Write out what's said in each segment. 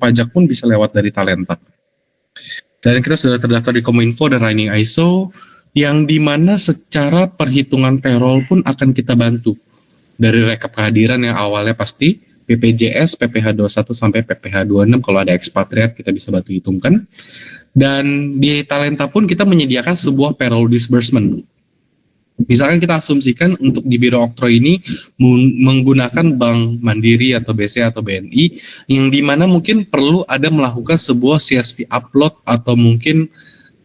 pajak pun bisa lewat dari Talenta. Dan kita sudah terdaftar di Kominfo dan Running ISO, yang dimana secara perhitungan payroll pun akan kita bantu. Dari rekap kehadiran yang awalnya pasti, BPJS, PPh 21 sampai PPh 26, kalau ada ekspatriat kita bisa bantu hitungkan. Dan di Talenta pun kita menyediakan sebuah payroll disbursement. Misalkan kita asumsikan untuk di Biro Oktroy ini menggunakan Bank Mandiri atau BCA atau BNI, yang dimana mungkin perlu ada melakukan sebuah CSV upload atau mungkin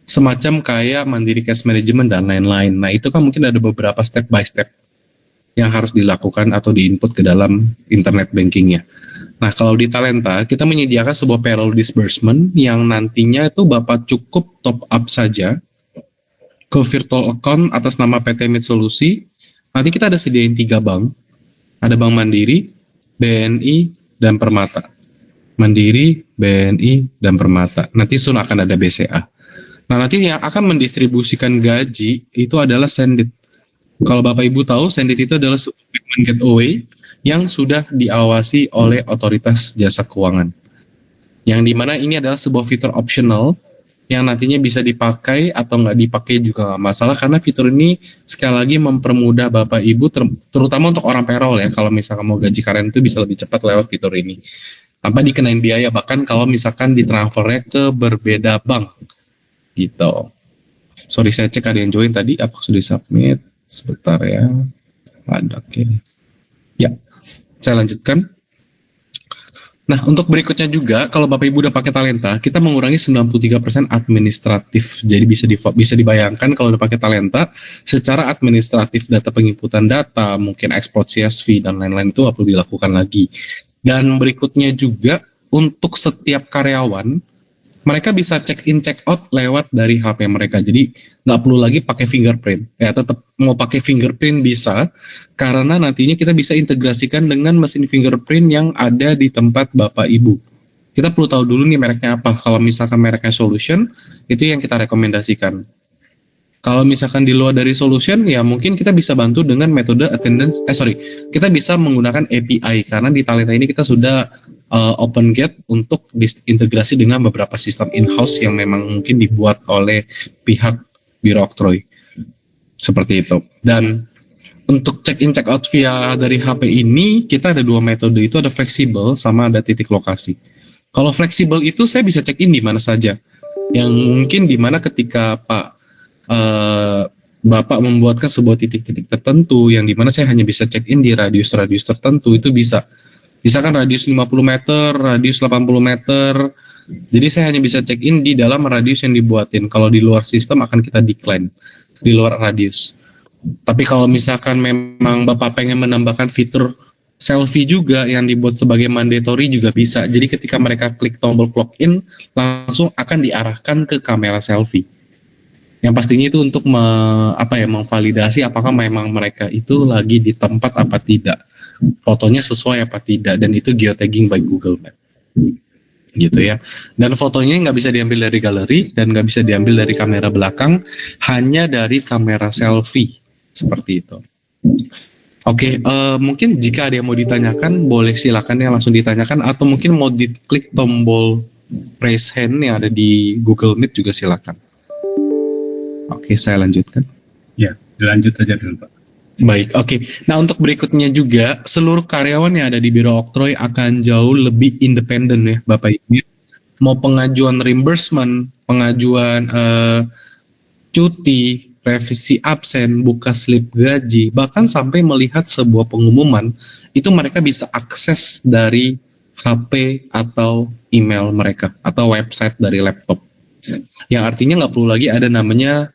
semacam kayak Mandiri Cash Management dan lain-lain. Nah itu kan mungkin ada beberapa step by step yang harus dilakukan atau diinput ke dalam internet bankingnya. Nah kalau di Talenta kita menyediakan sebuah payroll disbursement yang nantinya itu Bapak cukup top up saja ke virtual account atas nama PT Mid Solusi. Nanti kita ada sediain 3 bank. Ada Bank Mandiri, BNI, dan Permata. Mandiri, BNI, dan Permata. Nanti soon akan ada BCA. Nah, nanti yang akan mendistribusikan gaji itu adalah Sendit. Kalau Bapak Ibu tahu, Sendit itu adalah sebuah payment gateway yang sudah diawasi oleh Otoritas Jasa Keuangan. Yang dimana ini adalah sebuah fitur optional yang nantinya bisa dipakai atau nggak dipakai juga nggak masalah, karena fitur ini sekali lagi mempermudah Bapak Ibu, terutama untuk orang payroll ya, kalau misalkan mau gaji karyawan itu bisa lebih cepat lewat fitur ini tanpa dikenain biaya, bahkan kalau misalkan ditransfernya ke berbeda bank gitu. Sorry, saya cek ada yang join tadi, apa sudah submit sebentar ya, ada, oke. Ya, saya lanjutkan. Nah, untuk berikutnya juga, kalau Bapak Ibu udah pakai Talenta, kita mengurangi 93% administratif. Jadi bisa dibayangkan kalau udah pakai Talenta, secara administratif data penginputan data, mungkin ekspor CSV, dan lain-lain itu perlu dilakukan lagi. Dan berikutnya juga, untuk setiap karyawan, mereka bisa check in check out lewat dari HP mereka. Jadi nggak perlu lagi pakai fingerprint. Ya tetap mau pakai fingerprint bisa, karena nantinya kita bisa integrasikan dengan mesin fingerprint yang ada di tempat Bapak Ibu. Kita perlu tahu dulu nih mereknya apa. Kalau misalkan mereknya Solution, itu yang kita rekomendasikan. Kalau misalkan di luar dari Solution, ya mungkin kita bisa bantu dengan metode attendance. Kita bisa menggunakan API, karena di Talenta ini kita sudah open gate untuk diintegrasi dengan beberapa sistem in-house yang memang mungkin dibuat oleh pihak Biro Oktroy. Seperti itu. Dan untuk check in check out via dari HP ini, kita ada 2 metode, itu ada fleksibel sama ada titik lokasi. Kalau fleksibel itu saya bisa check in di mana saja. Yang mungkin di mana ketika Bapak membuatkan sebuah titik-titik tertentu yang dimana saya hanya bisa check in di radius-radius tertentu, itu bisa. Misalkan radius 50 meter, radius 80 meter, jadi saya hanya bisa check in di dalam radius yang dibuatin. Kalau di luar sistem akan kita decline, di luar radius. Tapi kalau misalkan memang Bapak pengen menambahkan fitur selfie juga yang dibuat sebagai mandatory juga bisa. Jadi ketika mereka klik tombol clock in, langsung akan diarahkan ke kamera selfie. Yang pastinya itu untuk memvalidasi apakah memang mereka itu lagi di tempat apa tidak, fotonya sesuai apa tidak, dan itu geotagging by Google Map gitu ya. Dan fotonya nggak bisa diambil dari galeri dan nggak bisa diambil dari kamera belakang, hanya dari kamera selfie seperti itu. Oke, mungkin jika ada yang mau ditanyakan boleh silakan ya langsung ditanyakan, atau mungkin mau diklik tombol raise hand yang ada di Google Meet juga silakan. Oke, saya lanjutkan. Ya, dilanjut aja dulu Pak. Baik, oke. Nah, untuk berikutnya juga, seluruh karyawan yang ada di Biro Oktroy akan jauh lebih independen ya, Bapak Ibu. Mau pengajuan reimbursement, pengajuan cuti, revisi absen, buka slip gaji, bahkan sampai melihat sebuah pengumuman, itu mereka bisa akses dari HP atau email mereka, atau website dari laptop. Yang artinya nggak perlu lagi ada namanya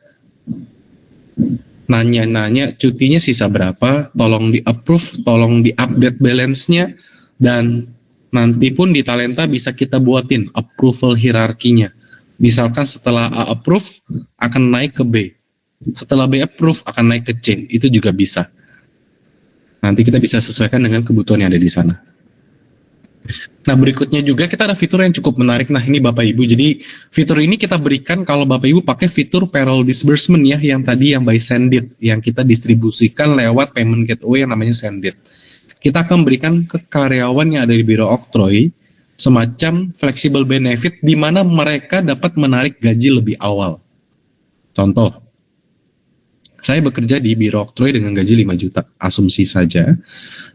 nanya-nanya cutinya sisa berapa, tolong di-approve, tolong di-update balance-nya, dan nanti pun di Talenta bisa kita buatin approval hierarkinya. Misalkan setelah A approve akan naik ke B, setelah B approve akan naik ke C, itu juga bisa. Nanti kita bisa sesuaikan dengan kebutuhan yang ada di sana. Nah, berikutnya juga kita ada fitur yang cukup menarik. Nah, ini Bapak Ibu, jadi fitur ini kita berikan kalau Bapak Ibu pakai fitur payroll disbursement ya, yang tadi yang by Sendit, yang kita distribusikan lewat payment gateway yang namanya Sendit. Kita akan berikan ke karyawan yang ada di Biro Oktroy semacam flexible benefit di mana mereka dapat menarik gaji lebih awal. Contoh, saya bekerja di Biro Oktroy dengan gaji 5 juta, asumsi saja.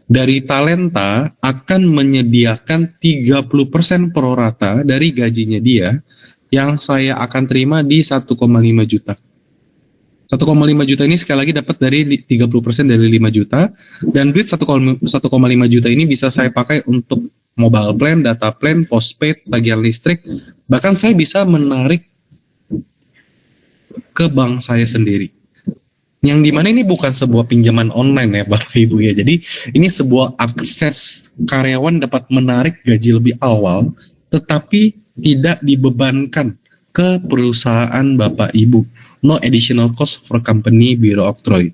Dari Talenta akan menyediakan 30% prorata dari gajinya dia yang saya akan terima di 1,5 juta. 1,5 juta ini sekali lagi dapat dari 30% dari 5 juta, dan duit 1,5 juta ini bisa saya pakai untuk mobile plan, data plan, postpaid, tagihan listrik, bahkan saya bisa menarik ke bank saya sendiri. Yang dimana ini bukan sebuah pinjaman online ya Bapak Ibu ya. Jadi ini sebuah akses karyawan dapat menarik gaji lebih awal, tetapi tidak dibebankan ke perusahaan Bapak Ibu. No additional cost for company Biro Oktroy.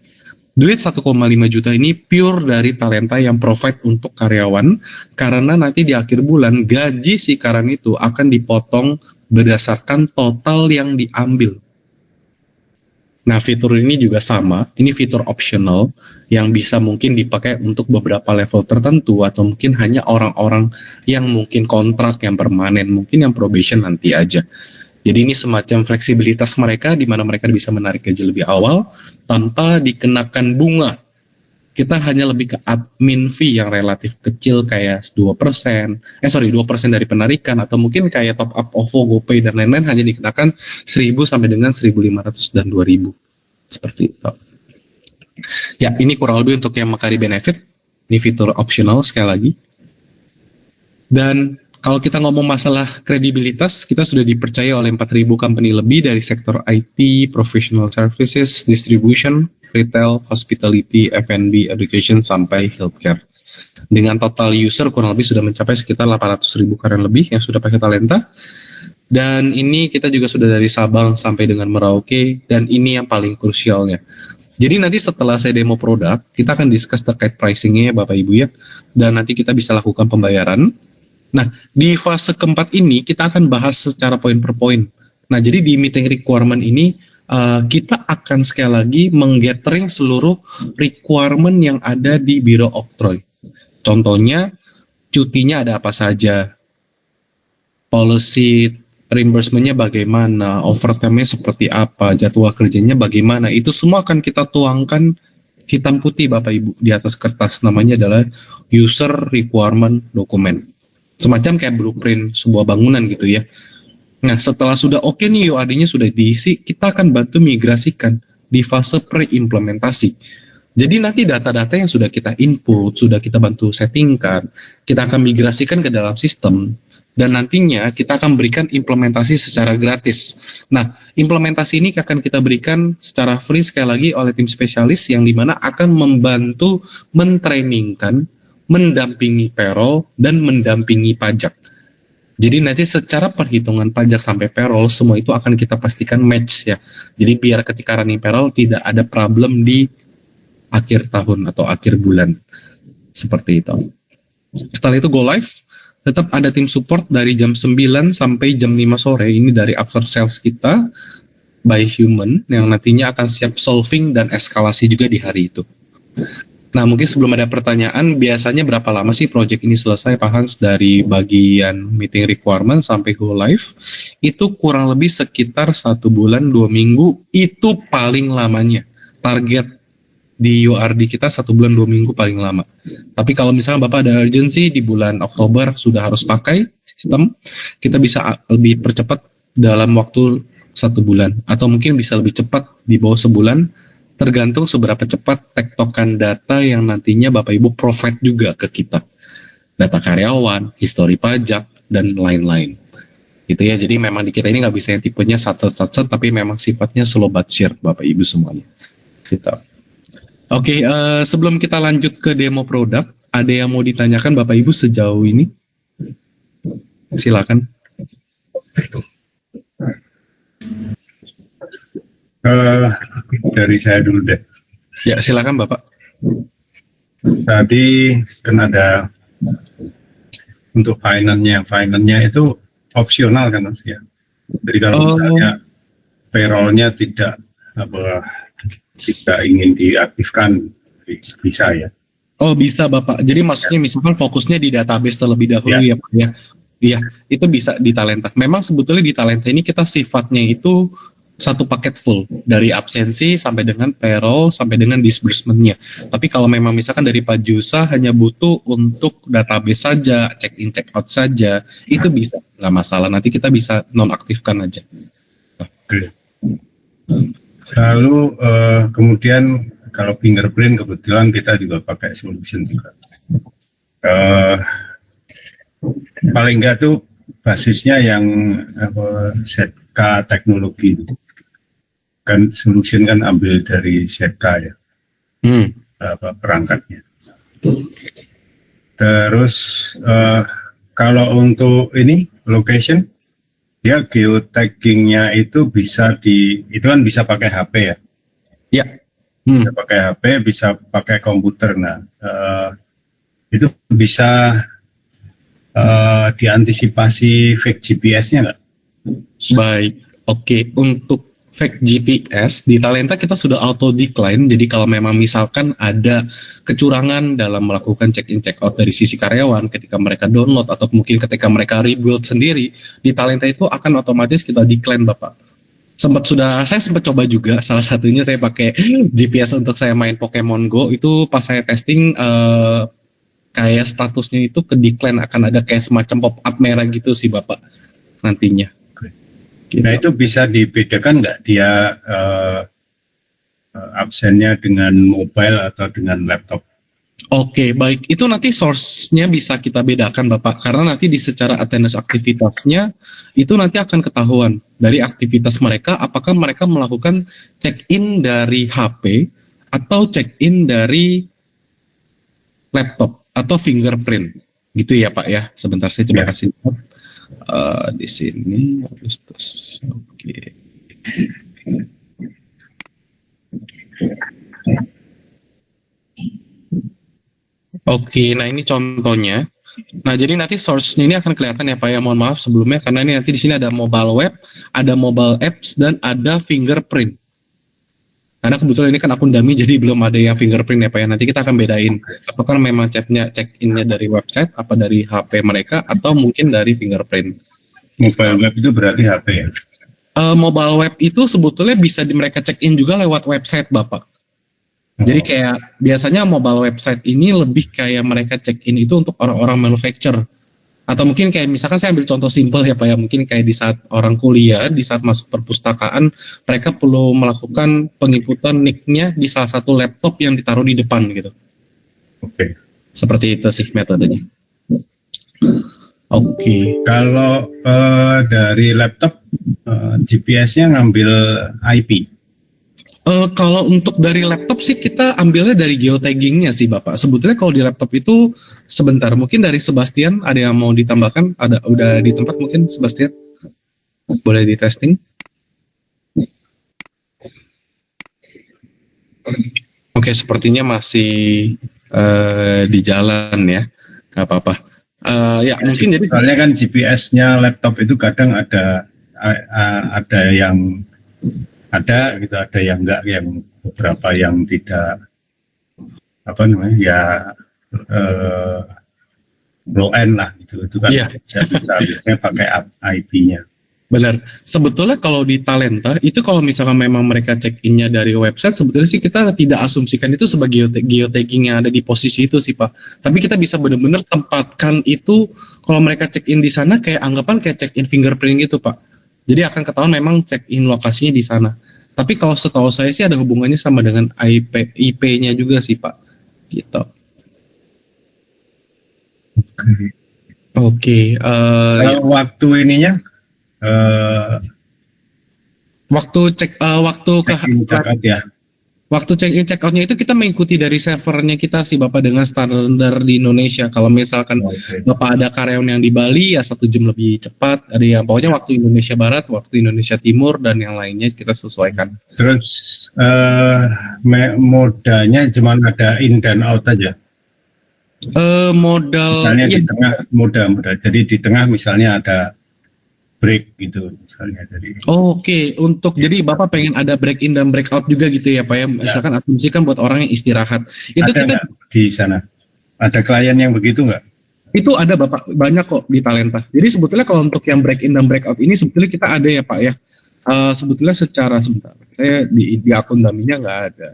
Duit 1,5 juta ini pure dari Talenta yang provide untuk karyawan, karena nanti di akhir bulan gaji si karyawan itu akan dipotong berdasarkan total yang diambil. Nah, fitur ini juga sama, ini fitur optional yang bisa mungkin dipakai untuk beberapa level tertentu atau mungkin hanya orang-orang yang mungkin kontrak yang permanen, mungkin yang probation nanti aja. Jadi ini semacam fleksibilitas mereka di mana mereka bisa menarik gaji lebih awal tanpa dikenakan bunga. Kita hanya lebih ke admin fee yang relatif kecil kayak 2% dari penarikan, atau mungkin kayak top up OVO, GoPay dan lain-lain hanya dikenakan 1.000 sampai dengan 1.500 dan 2.000. Seperti itu. Ya, ini kurang lebih untuk yang Makari Benefit. Ini fitur optional sekali lagi. Dan kalau kita ngomong masalah kredibilitas, kita sudah dipercaya oleh 4.000 company lebih dari sektor IT, professional services, distribution, retail, hospitality, F&B, education, sampai healthcare. Dengan total user kurang lebih sudah mencapai sekitar 800.000 karyawan lebih yang sudah pakai Talenta. Dan ini kita juga sudah dari Sabang sampai dengan Merauke, dan ini yang paling krusialnya. Jadi nanti setelah saya demo produk, kita akan discuss terkait pricingnya ya Bapak Ibu ya, dan nanti kita bisa lakukan pembayaran. Nah, di fase keempat ini kita akan bahas secara poin per poin. Nah, jadi di meeting requirement ini kita akan sekali lagi menggathering seluruh requirement yang ada di Biro Oktroy. Contohnya, cutinya ada apa saja, policy reimbursement-nya bagaimana, overtime-nya seperti apa, jadwal kerjanya bagaimana, itu semua akan kita tuangkan hitam putih Bapak Ibu di atas kertas. Namanya adalah user requirement document. Semacam kayak blueprint sebuah bangunan gitu ya. Nah, setelah sudah oke nih UAD-nya sudah diisi, kita akan bantu migrasikan di fase pre-implementasi. Jadi nanti data-data yang sudah kita input, sudah kita bantu settingkan, kita akan migrasikan ke dalam sistem, dan nantinya kita akan berikan implementasi secara gratis. Nah, implementasi ini akan kita berikan secara free sekali lagi oleh tim spesialis yang dimana akan membantu mentrainingkan, mendampingi payroll, dan mendampingi pajak. Jadi nanti secara perhitungan pajak sampai payroll semua itu akan kita pastikan match ya. Jadi biar ketika running payroll tidak ada problem di akhir tahun atau akhir bulan. Seperti itu. Setelah itu go live, tetap ada tim support dari jam 9 sampai jam 5 sore. Ini dari after sales kita by human yang nantinya akan siap solving dan eskalasi juga di hari itu. Nah, mungkin sebelum ada pertanyaan, biasanya berapa lama sih project ini selesai, Pak Hans, dari bagian meeting requirement sampai go live? Itu kurang lebih sekitar 1 bulan, 2 minggu, itu paling lamanya. Target di URD kita 1 bulan 2 minggu paling lama. Tapi kalau misalnya Bapak ada urgency di bulan Oktober sudah harus pakai sistem, kita bisa lebih percepat dalam waktu 1 bulan. Atau mungkin bisa lebih cepat di bawah sebulan, tergantung seberapa cepat tektokan data yang nantinya Bapak Ibu provide juga ke kita. Data karyawan, histori pajak, dan lain-lain. Gitu ya, jadi memang di kita ini nggak bisa yang tipenya sat-sat, tapi memang sifatnya slow but sure, Bapak Ibu semuanya. Gitu. Oke, sebelum kita lanjut ke demo produk, ada yang mau ditanyakan Bapak Ibu sejauh ini? Silakan. Dari saya dulu deh. Ya, silakan Bapak. Tadi kan ada untuk finance-nya itu opsional kan Mas ya. Jadi kalau misalnya payroll-nya tidak ingin diaktifkan, bisa ya. Oh, bisa Bapak. Jadi maksudnya misalkan fokusnya di database terlebih dahulu ya Pak ya. Iya, itu bisa di Talenta. Memang sebetulnya di Talenta ini kita sifatnya itu satu paket full dari absensi sampai dengan payroll sampai dengan disbursement-nya. Tapi kalau memang misalkan dari Pajusa hanya butuh untuk database saja, check in check out saja, itu bisa, nggak masalah. Nanti kita bisa nonaktifkan aja. Oke. Lalu kemudian kalau fingerprint kebetulan kita juga pakai solution juga. Eh, Paling enggak tuh basisnya yang ZK teknologi itu. Kan solution kan ambil dari ZK ya, perangkatnya. Terus kalau untuk ini location, ya geotaggingnya itu itu kan bisa pakai HP ya. Ya. Bisa pakai HP, bisa pakai komputer. Nah, itu bisa diantisipasi fake GPS-nya nggak? Baik, oke. Untuk fake GPS di Talenta kita sudah auto decline. Jadi kalau memang misalkan ada kecurangan dalam melakukan check in check out dari sisi karyawan ketika mereka download atau mungkin ketika mereka rebuild sendiri, di Talenta itu akan otomatis kita decline, Bapak. Saya sempat coba juga, salah satunya saya pakai GPS untuk saya main Pokemon Go. Itu pas saya testing kayak statusnya itu ke decline, akan ada kayak semacam pop up merah gitu sih Bapak nantinya. Gitu. Nah itu bisa dibedakan nggak dia absennya dengan mobile atau dengan laptop? Oke, baik. Itu nanti source-nya bisa kita bedakan Bapak, karena nanti di secara attendance aktivitasnya itu nanti akan ketahuan dari aktivitas mereka apakah mereka melakukan check-in dari HP atau check-in dari laptop atau fingerprint, gitu ya Pak ya. Sebentar saya coba kasih di sini. Agustus. Oke. Oke, nah ini contohnya. Nah jadi nanti source-nya ini akan kelihatan ya Pak ya. Mohon maaf sebelumnya karena ini nanti di sini ada mobile web, ada mobile apps dan ada fingerprint. Karena kebetulan ini kan akun dummy jadi belum ada yang fingerprint ya Pak ya. Nanti kita akan bedain apakah memang check-in-nya dari website, apa dari HP mereka, atau mungkin dari fingerprint. Mobile web itu berarti HP ya? Mobile web itu sebetulnya bisa mereka check-in juga lewat website Bapak. Jadi kayak biasanya mobile website ini lebih kayak mereka check-in itu untuk orang-orang manufacturer. Atau mungkin kayak misalkan saya ambil contoh simpel ya Pak ya, mungkin kayak di saat orang kuliah, di saat masuk perpustakaan, mereka perlu melakukan penginputan nick-nya di salah satu laptop yang ditaruh di depan gitu. Oke. Seperti itu sih metodenya. Oke. Kalau dari laptop GPS-nya ngambil IP. Kalau untuk dari laptop sih kita ambilnya dari geotaggingnya sih Bapak. Sebetulnya kalau di laptop itu sebentar, mungkin dari Sebastian ada yang mau ditambahkan? Udah di tempat mungkin Sebastian? Boleh di testing? Oke, sepertinya masih di jalan ya, nggak apa-apa. Ya mungkin jadi soalnya kan GPS-nya laptop itu kadang ada yang ada gitu, ada yang enggak, yang beberapa yang tidak low end lah gitu, itu kan biasanya pakai IP-nya. Benar. Sebetulnya kalau di Talenta itu kalau misalkan memang mereka check-in-nya dari website, sebetulnya sih kita tidak asumsikan itu sebagai geotagging yang ada di posisi itu sih Pak. Tapi kita bisa benar-benar tempatkan itu kalau mereka check-in di sana kayak anggapan kayak check-in fingerprint gitu Pak. Jadi akan ketahuan memang check-in lokasinya di sana. Tapi kalau setahu saya sih ada hubungannya sama dengan IP-nya juga sih Pak. Gitu. Oke. Waktu ininya waktu check out ya. Waktu check in check outnya itu kita mengikuti dari servernya kita sih Bapak dengan standar di Indonesia. Kalau misalkan Bapak ada karyawan yang di Bali ya 1 jam lebih cepat. Ada yang pokoknya waktu Indonesia Barat, waktu Indonesia Timur dan yang lainnya kita sesuaikan. Terus modalnya cuma ada in dan out aja. Modal misalnya di tengah modal. Jadi di tengah misalnya ada break gitu misalnya dari. Oke, untuk jadi Bapak pengen ada break in dan break out juga gitu ya Pak ya. Misalkan asumsikan buat orang yang istirahat. Itu ada kita di sana. Ada klien yang begitu nggak? Itu ada Bapak, banyak kok di Talenta. Jadi sebetulnya kalau untuk yang break in dan breakout ini sebetulnya kita ada ya Pak ya. Sebetulnya secara sebentar, saya di akun daminya nggak ada.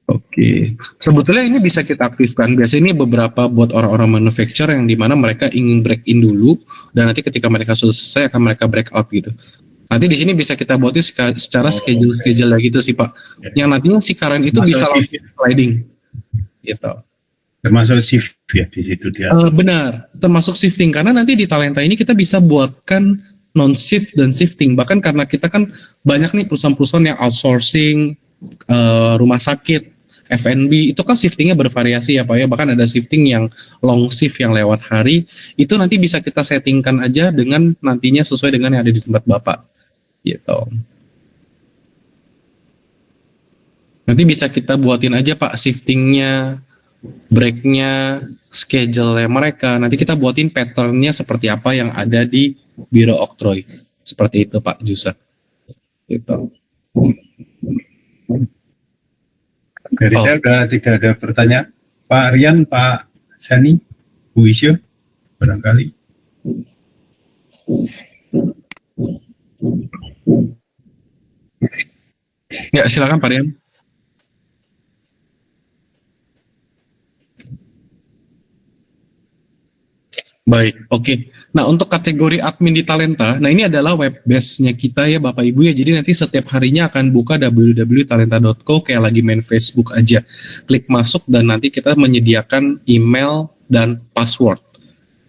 Oke, sebetulnya ini bisa kita aktifkan. Biasanya ini beberapa buat orang-orang manufacturer yang dimana mereka ingin break in dulu, dan nanti ketika mereka selesai akan mereka break out gitu. Nanti di sini bisa kita buatin secara schedule gitu sih Pak. Yang nantinya si Karen itu bisa langsung sliding, gitu. Termasuk shift ya di situ dia. Benar, termasuk shifting karena nanti di Talenta ini kita bisa buatkan non shift dan shifting. Bahkan karena kita kan banyak nih perusahaan-perusahaan yang outsourcing, rumah sakit, F&B itu kan shiftingnya bervariasi ya Pak ya, bahkan ada shifting yang long shift yang lewat hari, itu nanti bisa kita settingkan aja dengan nantinya sesuai dengan yang ada di tempat Bapak gitu. Nanti bisa kita buatin aja Pak shiftingnya, breaknya, schedule mereka, nanti kita buatin patternnya seperti apa yang ada di Biro Oktroy, seperti itu Pak Jusa gitu. Dari saya sudah tidak ada pertanyaan. Pak Rian, Pak Sani, Bu Isyo, barangkali. Ya, silakan Pak Rian. Baik, oke. Nah, untuk kategori admin di Talenta, nah ini adalah web base-nya kita ya Bapak Ibu ya. Jadi nanti setiap harinya akan buka www.talenta.co kayak lagi main Facebook aja. Klik masuk dan nanti kita menyediakan email dan password.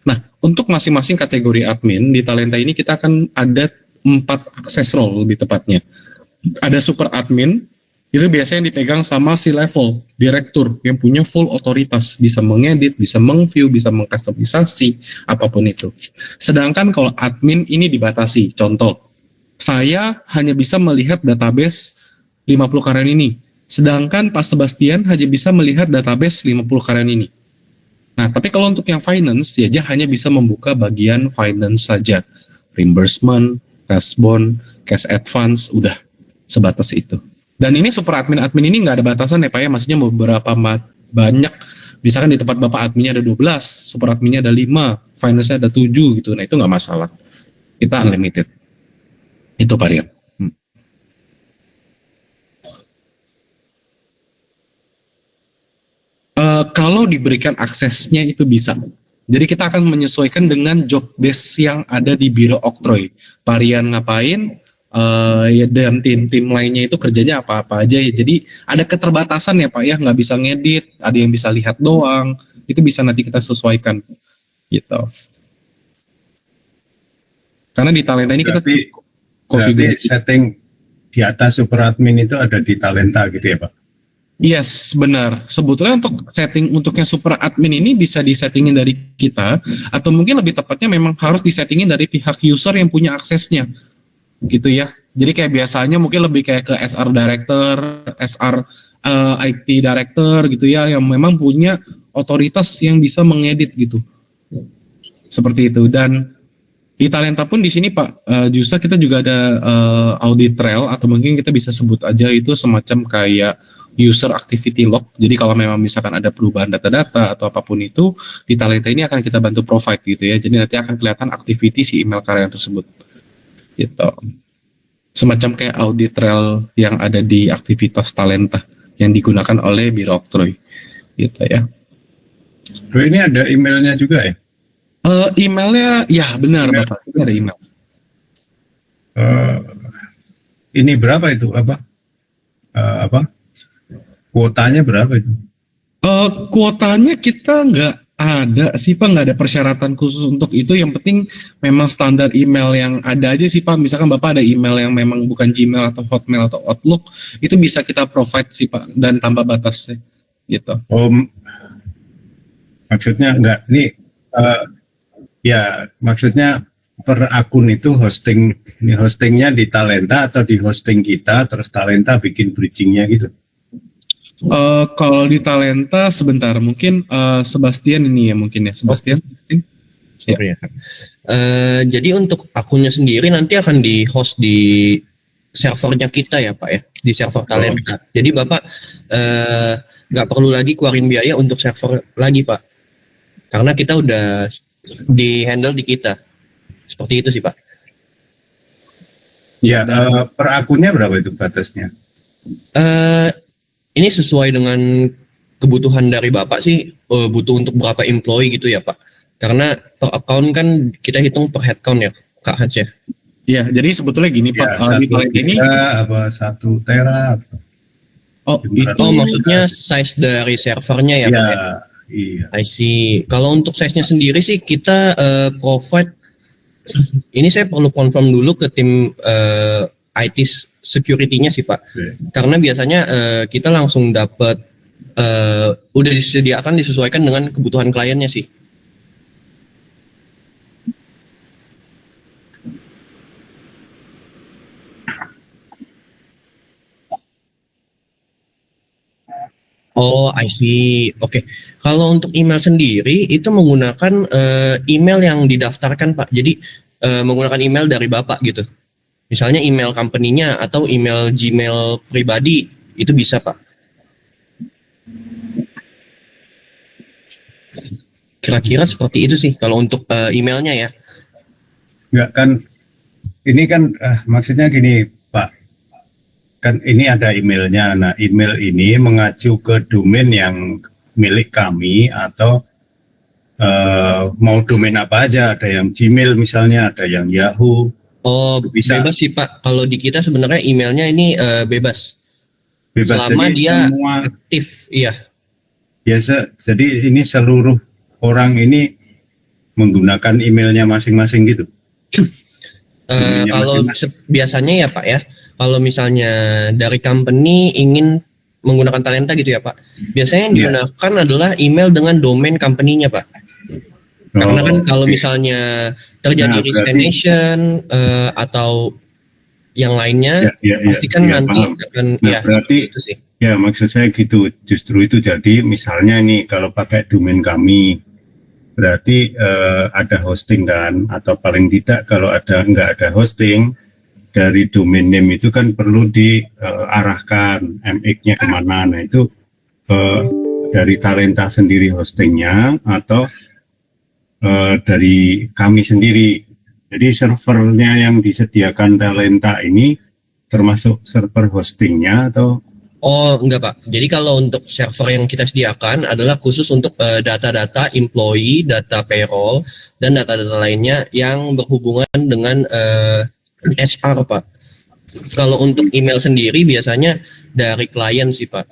Nah, untuk masing-masing kategori admin di Talenta ini kita akan ada 4 access role lebih tepatnya. Ada super admin, itu biasanya yang dipegang sama si level direktur yang punya full otoritas, bisa mengedit, bisa meng-view, bisa mengkustomisasi, apapun itu. Sedangkan kalau admin ini dibatasi. Contoh, saya hanya bisa melihat database 50 karyawan ini, sedangkan Pak Sebastian hanya bisa melihat database 50 karyawan ini. Nah, tapi kalau untuk yang finance, ya dia hanya bisa membuka bagian finance saja. Reimbursement, cash bond, cash advance, udah sebatas itu. Dan ini super admin ini nggak ada batasan ya Pak ya, maksudnya beberapa banyak, misalkan di tempat Bapak adminnya ada 12, super adminnya ada 5, finance-nya ada 7 gitu, nah itu nggak masalah, kita unlimited. Itu Pak Rian. Kalau diberikan aksesnya itu bisa. Jadi kita akan menyesuaikan dengan job desk yang ada di Biro Oktroy. Pak Rian ngapain, ya dan tim lainnya itu kerjanya apa-apa aja ya. Jadi ada keterbatasan ya Pak ya, nggak bisa ngedit, ada yang bisa lihat doang, itu bisa nanti kita sesuaikan gitu. Karena di Talenta ini berarti konfigurasi setting di atas super admin itu ada di Talenta gitu ya Pak? Yes, benar. Sebetulnya untuk setting untuk yang super admin ini bisa disettingin dari kita, atau mungkin lebih tepatnya memang harus disettingin dari pihak user yang punya aksesnya. Gitu ya. Jadi kayak biasanya mungkin lebih kayak ke SR Director, SR IT Director gitu ya, yang memang punya otoritas yang bisa mengedit gitu. Seperti itu. Dan di Talenta pun di sini Pak Jusa kita juga ada audit trail, atau mungkin kita bisa sebut aja itu semacam kayak user activity log. Jadi kalau memang misalkan ada perubahan data-data atau apapun itu, di Talenta ini akan kita bantu provide gitu ya. Jadi nanti akan kelihatan activity si email karyawan tersebut. Gitu. Semacam kayak audit trail yang ada di aktivitas Talenta yang digunakan oleh Biro Oktroy. Gitu ya. Bro, ini ada emailnya juga ya? Emailnya, ya benar Bapak, ini ada email. Ini berapa itu? Apa? Kuotanya berapa itu? Kuotanya kita nggak ada sih Pak, nggak ada persyaratan khusus untuk itu. Yang penting memang standar email yang ada aja sih Pak. Misalkan Bapak ada email yang memang bukan Gmail atau Hotmail atau Outlook, itu bisa kita provide sih Pak, dan tanpa batasnya gitu. Maksudnya enggak, ini ya maksudnya per akun itu hostingnya di Talenta atau di hosting kita, terus Talenta bikin bridgingnya gitu. Kalau di Talenta sebentar, mungkin Sebastian ini ya mungkin ya, Sebastian. Sorry ya. Jadi untuk akunnya sendiri nanti akan di host di servernya kita ya Pak ya, di server Talenta. Jadi Bapak nggak perlu lagi keluarin biaya untuk server lagi Pak, karena kita udah di handle di kita, seperti itu sih Pak. Ya, per akunnya berapa itu batasnya? Ini sesuai dengan kebutuhan dari Bapak sih, butuh untuk berapa employee gitu ya Pak, karena per account kan kita hitung per headcount ya Kak Hans ya. Ya, jadi sebetulnya gini Pak, Ya, di 1 Talenta ini, giga apa 1 tera? oh itu Oh maksudnya size dari servernya ya Ya, Pak ya? iya. I see. Kalau untuk size-nya sendiri sih kita provide, ini saya perlu confirm dulu ke tim IT security-nya sih Pak. Oke. Karena biasanya kita langsung dapat udah disediakan disesuaikan dengan kebutuhan kliennya sih. Oh, I see. Oke. Kalau untuk email sendiri itu menggunakan email yang didaftarkan Pak. Jadi menggunakan email dari Bapak gitu. Misalnya email company-nya atau email Gmail pribadi itu bisa Pak. Kira-kira seperti itu sih kalau untuk emailnya ya. Enggak kan, ini kan maksudnya gini Pak, kan ini ada emailnya. Nah, email ini mengacu ke domain yang milik kami atau mau domain apa aja. Ada yang Gmail misalnya, ada yang Yahoo. Oh, Bisa. bebas sih Pak. Kalau di kita sebenarnya emailnya ini bebas. Bebas. Selama Jadi dia semua aktif, iya. biasa. Jadi ini seluruh orang ini menggunakan emailnya masing-masing gitu. Emailnya Kalau masing-masing. biasanya ya Pak ya, kalau misalnya dari company ingin menggunakan Talenta gitu ya Pak, biasanya yang Iya. digunakan adalah email dengan domain company-nya Pak. Karena kan kalau oke. misalnya terjadi Nah, berarti- resignation atau yang lainnya, Ya, pasti kan ya, nanti paham. akan Nah, ya berarti itu sih. ya maksud saya gitu. Justru itu jadi misalnya nih kalau pakai domain kami berarti ada hosting kan, atau paling tidak kalau nggak ada hosting dari domain name itu kan perlu diarahkan MX-nya kemana. Nah itu dari Talenta sendiri hostingnya atau dari kami sendiri. Jadi servernya yang disediakan Talenta ini termasuk server hostingnya atau Oh, enggak Pak. Jadi kalau untuk server yang kita sediakan adalah khusus untuk data-data employee, data payroll, dan data-data lainnya yang berhubungan dengan HR Pak. Kalau untuk email sendiri biasanya dari klien sih Pak.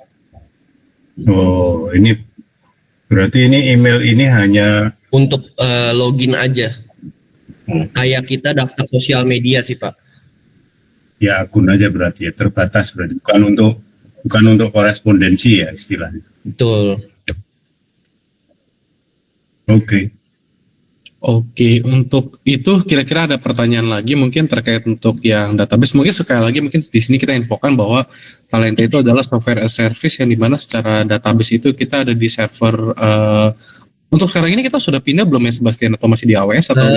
oh ini berarti ini email ini hanya Untuk login aja. Kayak kita daftar sosial media sih Pak. ya akun aja berarti ya, terbatas berarti bukan untuk korespondensi ya istilahnya. Betul. Oke. Oke, untuk itu kira-kira ada pertanyaan lagi mungkin terkait untuk yang database. Mungkin sekali lagi mungkin di sini kita infokan bahwa Talenta itu adalah software as service yang dimana secara database itu kita ada di server. Untuk sekarang ini kita sudah pindah belum ya Sebastian, atau masih di AWS atau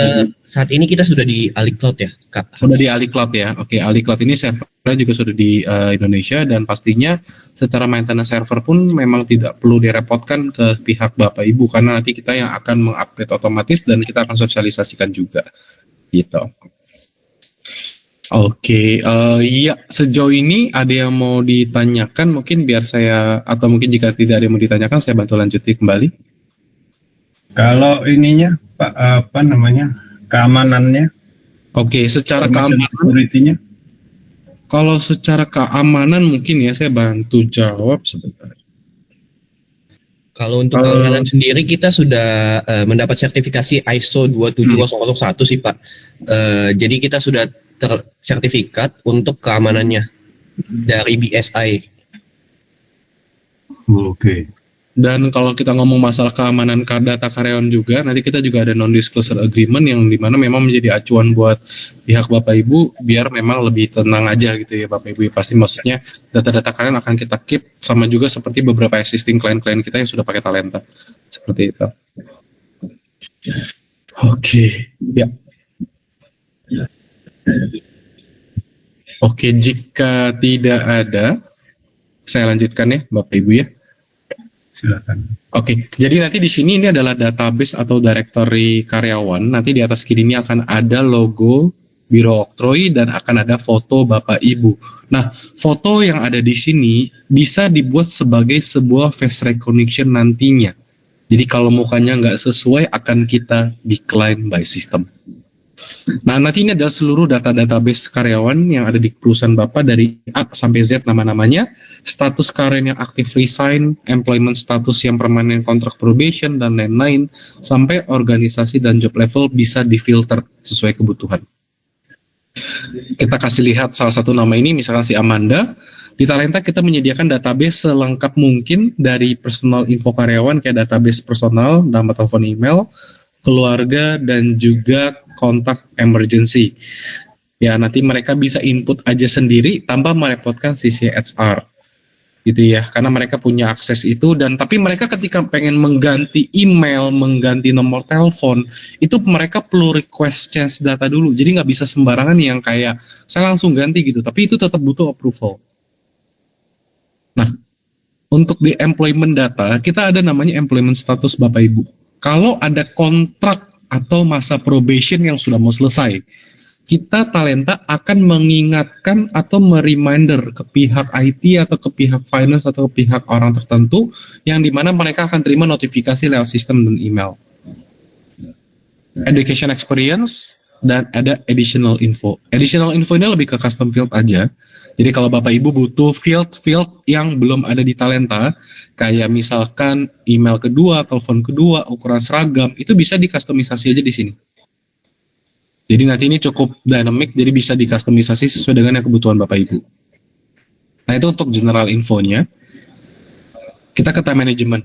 Saat ini kita sudah di AliCloud ya Kak. sudah di AliCloud ya? Oke, AliCloud ini servernya juga sudah di Indonesia, dan pastinya secara maintenance server pun memang tidak perlu direpotkan ke pihak Bapak Ibu karena nanti kita yang akan mengupdate otomatis dan kita akan sosialisasikan juga gitu. Oke, ya sejauh ini ada yang mau ditanyakan mungkin biar saya, atau mungkin jika tidak ada yang mau ditanyakan saya bantu lanjuti kembali. Kalau ininya Pak apa namanya keamanannya, Oke, secara information keamanan, security-nya? kalau secara keamanan mungkin ya saya bantu jawab sebentar. Kalau untuk keamanan sendiri kita sudah mendapat sertifikasi ISO 27001 sih Pak. Jadi kita sudah tersertifikat untuk keamanannya dari BSI. Oke. Dan kalau kita ngomong masalah keamanan data karyawan juga, nanti kita juga ada non-disclosure agreement yang dimana memang menjadi acuan buat pihak Bapak Ibu biar memang lebih tenang aja gitu ya Bapak Ibu. Pasti maksudnya data-data karyawan akan kita keep sama juga seperti beberapa existing klien-klien kita yang sudah pakai Talenta. Seperti itu. Oke, ya. Oke, jika tidak ada, saya lanjutkan ya Bapak Ibu ya. silakan. Oke, jadi nanti di sini ini adalah database atau directory karyawan. Nanti di atas kiri ini akan ada logo Biro Oktroy dan akan ada foto Bapak Ibu. Nah, foto yang ada di sini bisa dibuat sebagai sebuah face recognition nantinya. Jadi kalau mukanya nggak sesuai akan kita decline by system. Nah, nanti ini adalah seluruh data database karyawan yang ada di perusahaan Bapak dari A sampai Z nama-namanya, status karyawan yang aktif resign, employment status yang permanen kontrak probation, dan lain-lain, sampai organisasi dan job level bisa difilter sesuai kebutuhan. Kita kasih lihat salah satu nama ini, misalkan si Amanda. Di Talenta kita menyediakan database selengkap mungkin dari personal info karyawan kayak database personal, nama telepon email, keluarga, dan juga kontak emergency. Ya, nanti mereka bisa input aja sendiri tanpa merepotkan sisi HR. Gitu ya, karena mereka punya akses itu, dan tapi mereka ketika pengen mengganti email, mengganti nomor telepon, itu mereka perlu request change data dulu. Jadi nggak bisa sembarangan yang kayak saya langsung ganti gitu, tapi itu tetap butuh approval. Nah, untuk di employment data, kita ada namanya employment status Bapak Ibu. Kalau ada kontrak atau masa probation yang sudah mau selesai, kita Talenta akan mengingatkan atau mereminder ke pihak IT atau ke pihak finance atau ke pihak orang tertentu yang dimana mereka akan terima notifikasi lewat sistem dan email. Education experience dan ada additional info. Additional info ini lebih ke custom field aja. Jadi kalau Bapak Ibu butuh field yang belum ada di Talenta, kayak misalkan email kedua, telepon kedua, ukuran seragam, itu bisa dikustomisasi aja di sini. Jadi nanti ini cukup dynamic, jadi bisa dikustomisasi sesuai dengan yang kebutuhan Bapak Ibu. Nah, itu untuk general infonya. Kita ke time management.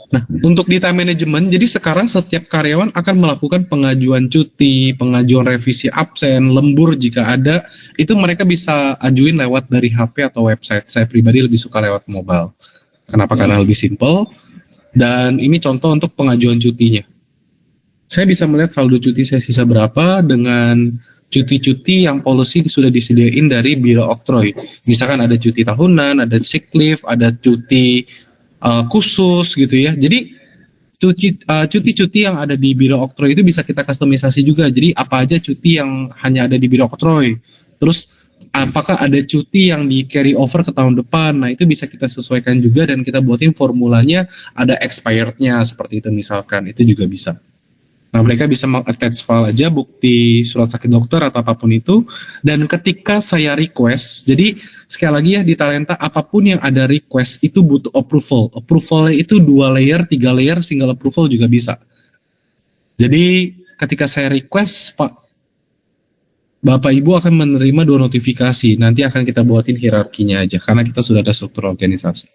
Nah, untuk di time management, jadi sekarang setiap karyawan akan melakukan pengajuan cuti, pengajuan revisi absen, lembur jika ada, itu mereka bisa ajuin lewat dari HP atau website. Saya pribadi lebih suka lewat mobile. Kenapa? Karena lebih simple. Dan ini contoh untuk pengajuan cutinya. Saya bisa melihat saldo cuti saya sisa berapa dengan cuti-cuti yang policy sudah disediain dari Biro Oktroy. Misalkan ada cuti tahunan, ada sick leave, ada cuti khusus gitu ya. Jadi cuti-cuti yang ada di Biro Oktroy itu bisa kita kustomisasi juga. Jadi apa aja cuti yang hanya ada di Biro Oktroy. Terus apakah ada cuti yang di carry over ke tahun depan. Nah, itu bisa kita sesuaikan juga dan kita buatin formulanya ada expired-nya seperti itu misalkan. Itu juga bisa. Nah, mereka bisa meng-attach file aja, bukti surat sakit dokter atau apapun itu. Dan ketika saya request, jadi sekali lagi ya di Talenta, apapun yang ada request itu butuh approval. Approvalnya itu 2 layer, 3 layer, single approval juga bisa. Jadi ketika saya request, Pak, Bapak Ibu akan menerima 2 notifikasi. Nanti akan kita buatin hierarkinya aja, karena kita sudah ada struktur organisasi.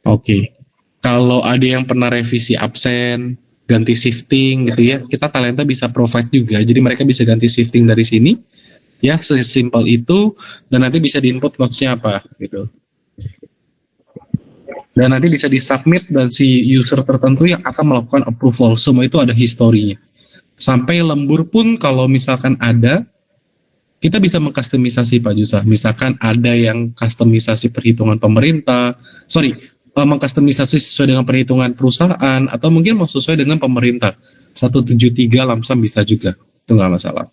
Oke. Kalau ada yang pernah revisi absen, ganti shifting gitu ya, kita Talenta bisa provide juga, jadi mereka bisa ganti shifting dari sini ya, sesimpel itu, dan nanti bisa diinput notes-nya apa gitu, dan nanti bisa disubmit dan si user tertentu yang akan melakukan approval, semua itu ada historinya. Sampai lembur pun kalau misalkan ada, kita bisa mengkustomisasi Pak Jusah. Misalkan ada yang kustomisasi perhitungan pemerintah, mengkustomisasi sesuai dengan perhitungan perusahaan, atau mungkin mau sesuai dengan pemerintah 173 lamsam bisa juga, itu nggak masalah.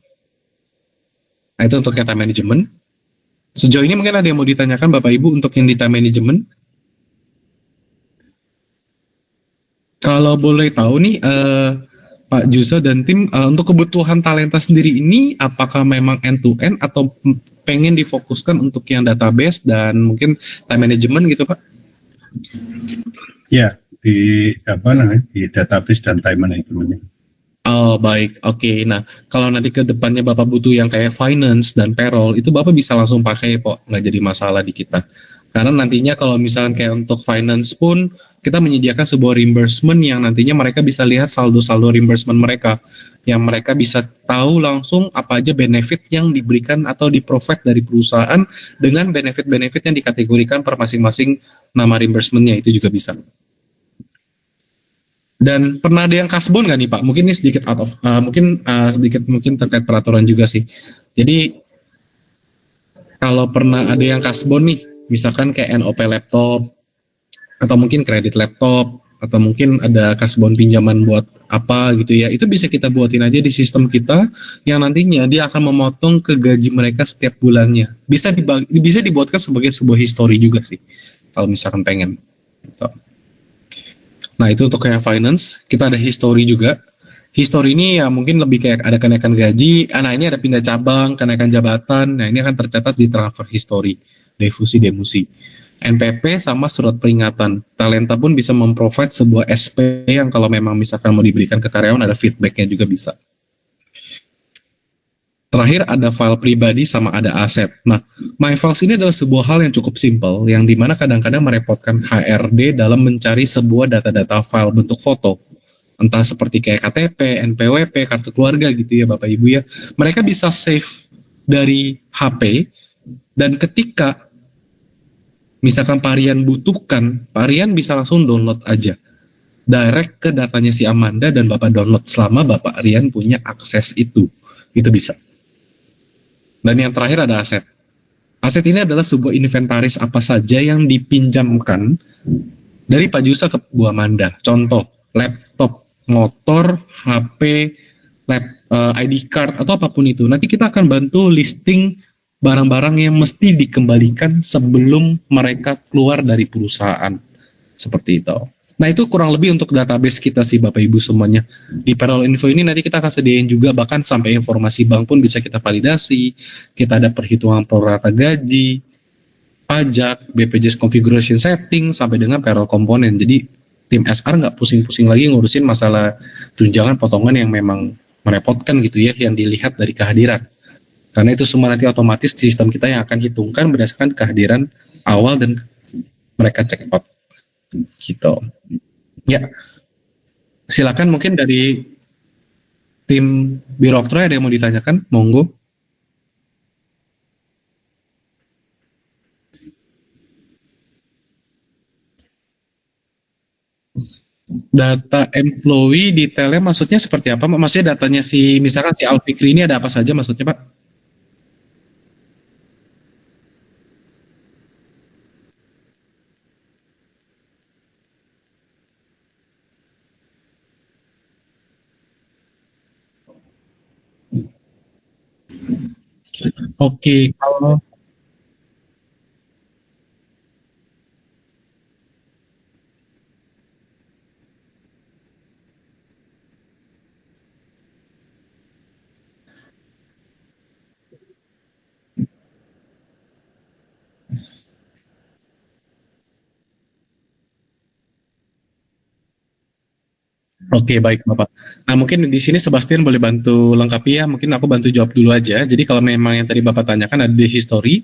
Nah, itu untuk yang time management. Sejauh ini mungkin ada yang mau ditanyakan Bapak Ibu untuk yang di time management? Kalau boleh tahu nih Pak Jusa dan tim, untuk kebutuhan Talenta sendiri ini apakah memang end to end atau pengen difokuskan untuk yang database dan mungkin time management gitu Pak? Ya, di database dan time management. Oh baik, oke. Nah kalau nanti ke depannya Bapak butuh yang kayak finance dan payroll, itu Bapak bisa langsung pakai Pak, nggak jadi masalah di kita. Karena nantinya kalau misalkan kayak untuk finance pun kita menyediakan sebuah reimbursement yang nantinya mereka bisa lihat saldo-saldo reimbursement mereka, yang mereka bisa tahu langsung apa aja benefit yang diberikan atau di-provide dari perusahaan dengan benefit-benefit yang dikategorikan per masing-masing nama reimbursement-nya, itu juga bisa. Dan pernah ada yang kasbon nggak nih Pak? Mungkin ini sedikit out of, mungkin terkait peraturan juga sih. Jadi kalau pernah ada yang kasbon nih, misalkan kayak NOP laptop, atau mungkin kredit laptop, atau mungkin ada kasbon pinjaman buat apa gitu ya, itu bisa kita buatin aja di sistem kita yang nantinya dia akan memotong ke gaji mereka setiap bulannya. Bisa dibuatkan sebagai sebuah history juga sih kalau misalkan pengen gitu. Nah itu untuk kayak finance, kita ada history juga. History ini ya mungkin lebih kayak ada kenaikan gaji, nah ini ada pindah cabang, kenaikan jabatan, nah ini akan tercatat di transfer history, defusi, demusi. NPP sama surat peringatan. Talenta pun bisa memprovide sebuah SP yang kalau memang misalkan mau diberikan ke karyawan ada feedbacknya juga bisa. Terakhir ada file pribadi sama ada aset. Nah, My Files ini adalah sebuah hal yang cukup simpel, yang dimana kadang-kadang merepotkan HRD dalam mencari sebuah data-data file bentuk foto. Entah seperti kayak KTP, NPWP, kartu keluarga gitu ya Bapak Ibu ya. Mereka bisa save dari HP, dan ketika misalkan Parian butuhkan, Parian bisa langsung download aja. Direct ke datanya si Amanda dan Bapak download selama Bapak Rian punya akses itu. Itu bisa. Dan yang terakhir ada aset. Aset ini adalah sebuah inventaris apa saja yang dipinjamkan dari Pak Jusa ke Bu Amanda. Contoh, laptop, motor, HP, ID card, atau apapun itu. Nanti kita akan bantu listing barang-barang yang mesti dikembalikan sebelum mereka keluar dari perusahaan. Seperti itu. Nah itu kurang lebih untuk database kita sih Bapak Ibu semuanya. Di Payroll Info ini nanti kita akan sediain juga bahkan sampai informasi bank pun bisa kita validasi. Kita ada perhitungan prorata gaji, pajak, BPJS configuration setting, sampai dengan payroll komponen. Jadi tim SR nggak pusing-pusing lagi ngurusin masalah tunjangan potongan yang memang merepotkan gitu ya, yang dilihat dari kehadiran. Karena itu semua nanti otomatis sistem kita yang akan hitungkan berdasarkan kehadiran awal dan mereka check out. Gitu. Ya, silakan mungkin dari tim Biroktra ada yang mau ditanyakan, monggo. Data employee detailnya maksudnya seperti apa? Maksudnya datanya si misalkan si Alfikri ini ada apa saja maksudnya Pak? Oke, kalau Oke, baik Bapak. Nah, mungkin di sini Sebastian boleh bantu lengkapi ya. Mungkin aku bantu jawab dulu aja. Jadi kalau memang yang tadi Bapak tanyakan ada di history,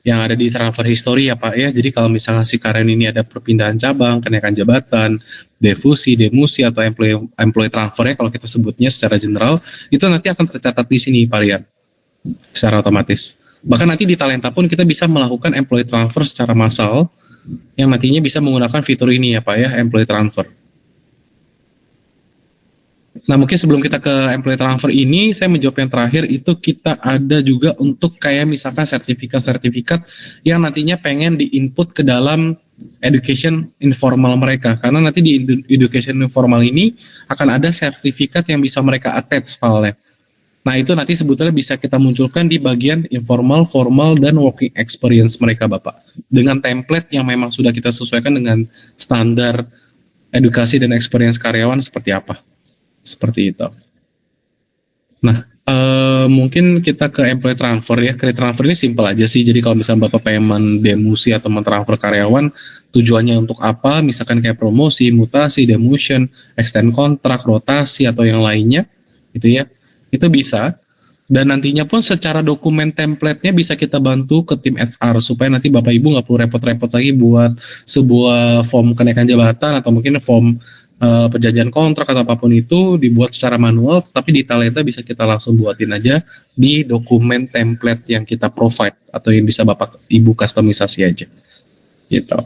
yang ada di transfer history ya Pak ya. Jadi kalau misalnya si Karen ini ada perpindahan cabang, kenaikan jabatan, defusi, demusi, atau employee transfer ya kalau kita sebutnya secara general, itu nanti akan tercatat di sini Pak Rian, secara otomatis. Bahkan nanti di Talenta pun kita bisa melakukan employee transfer secara massal, yang nantinya bisa menggunakan fitur ini ya Pak ya, employee transfer. Nah, mungkin sebelum kita ke employee transfer ini, saya menjawab yang terakhir itu kita ada juga untuk kayak misalkan sertifikat-sertifikat yang nantinya pengen di-input ke dalam education informal mereka. Karena nanti di education informal ini akan ada sertifikat yang bisa mereka attach filenya. Nah, itu nanti sebetulnya bisa kita munculkan di bagian informal, formal, dan working experience mereka, Bapak. Dengan template yang memang sudah kita sesuaikan dengan standar edukasi dan experience karyawan seperti apa. Seperti itu. Nah, mungkin kita ke employee transfer ya. Credit transfer ini simpel aja sih. Jadi kalau misalnya Bapak pengen demosi atau mentransfer karyawan, tujuannya untuk apa? Misalkan kayak promosi, mutasi, demotion, extend kontrak, rotasi, atau yang lainnya, gitu ya. Itu bisa. Dan nantinya pun secara dokumen template-nya bisa kita bantu ke tim HR supaya nanti Bapak Ibu nggak perlu repot-repot lagi buat sebuah form kenaikan jabatan atau mungkin form perjanjian kontrak atau apapun itu dibuat secara manual, tapi di Talenta bisa kita langsung buatin aja di dokumen template yang kita provide atau yang bisa Bapak Ibu customisasi aja. Gitu.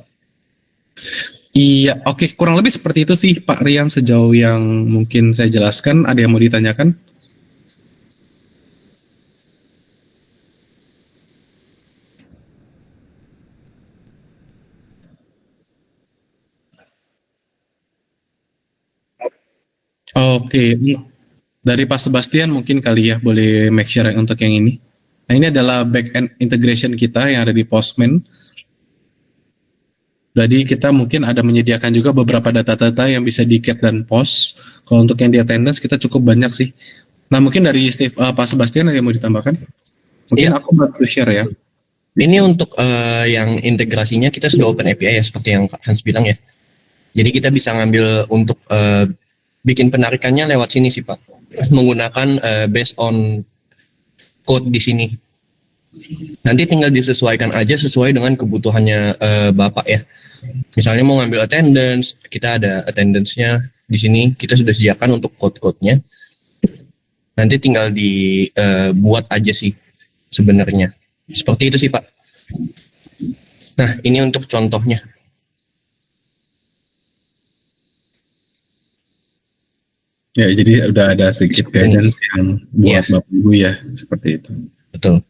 Iya, oke, kurang lebih seperti itu sih Pak Rian sejauh yang mungkin saya jelaskan. Ada yang mau ditanyakan? Oke, dari Pak Sebastian mungkin kali ya boleh make share untuk yang ini. Nah, ini adalah back end integration kita yang ada di Postman. Jadi kita mungkin ada menyediakan juga beberapa data-data yang bisa di get dan post. Kalau untuk yang di attendance kita cukup banyak sih. Nah, mungkin dari Pak Sebastian ada yang mau ditambahkan? Mungkin Iya. aku bantu share ya. Ini untuk yang integrasinya kita sudah open API ya, seperti yang Kak Hans bilang ya. Jadi kita bisa ngambil untuk bikin penarikannya lewat sini sih Pak, menggunakan based on code di sini. Nanti tinggal disesuaikan aja sesuai dengan kebutuhannya Bapak ya. Misalnya mau ngambil attendance, kita ada attendance-nya di sini, kita sudah sediakan untuk code-code-nya. Nanti tinggal dibuat aja sih sebenarnya. Seperti itu sih Pak. Nah, ini untuk contohnya. Ya, jadi udah ada sedikit guidance yang buat Bapak Ibu ya, seperti itu. Betul.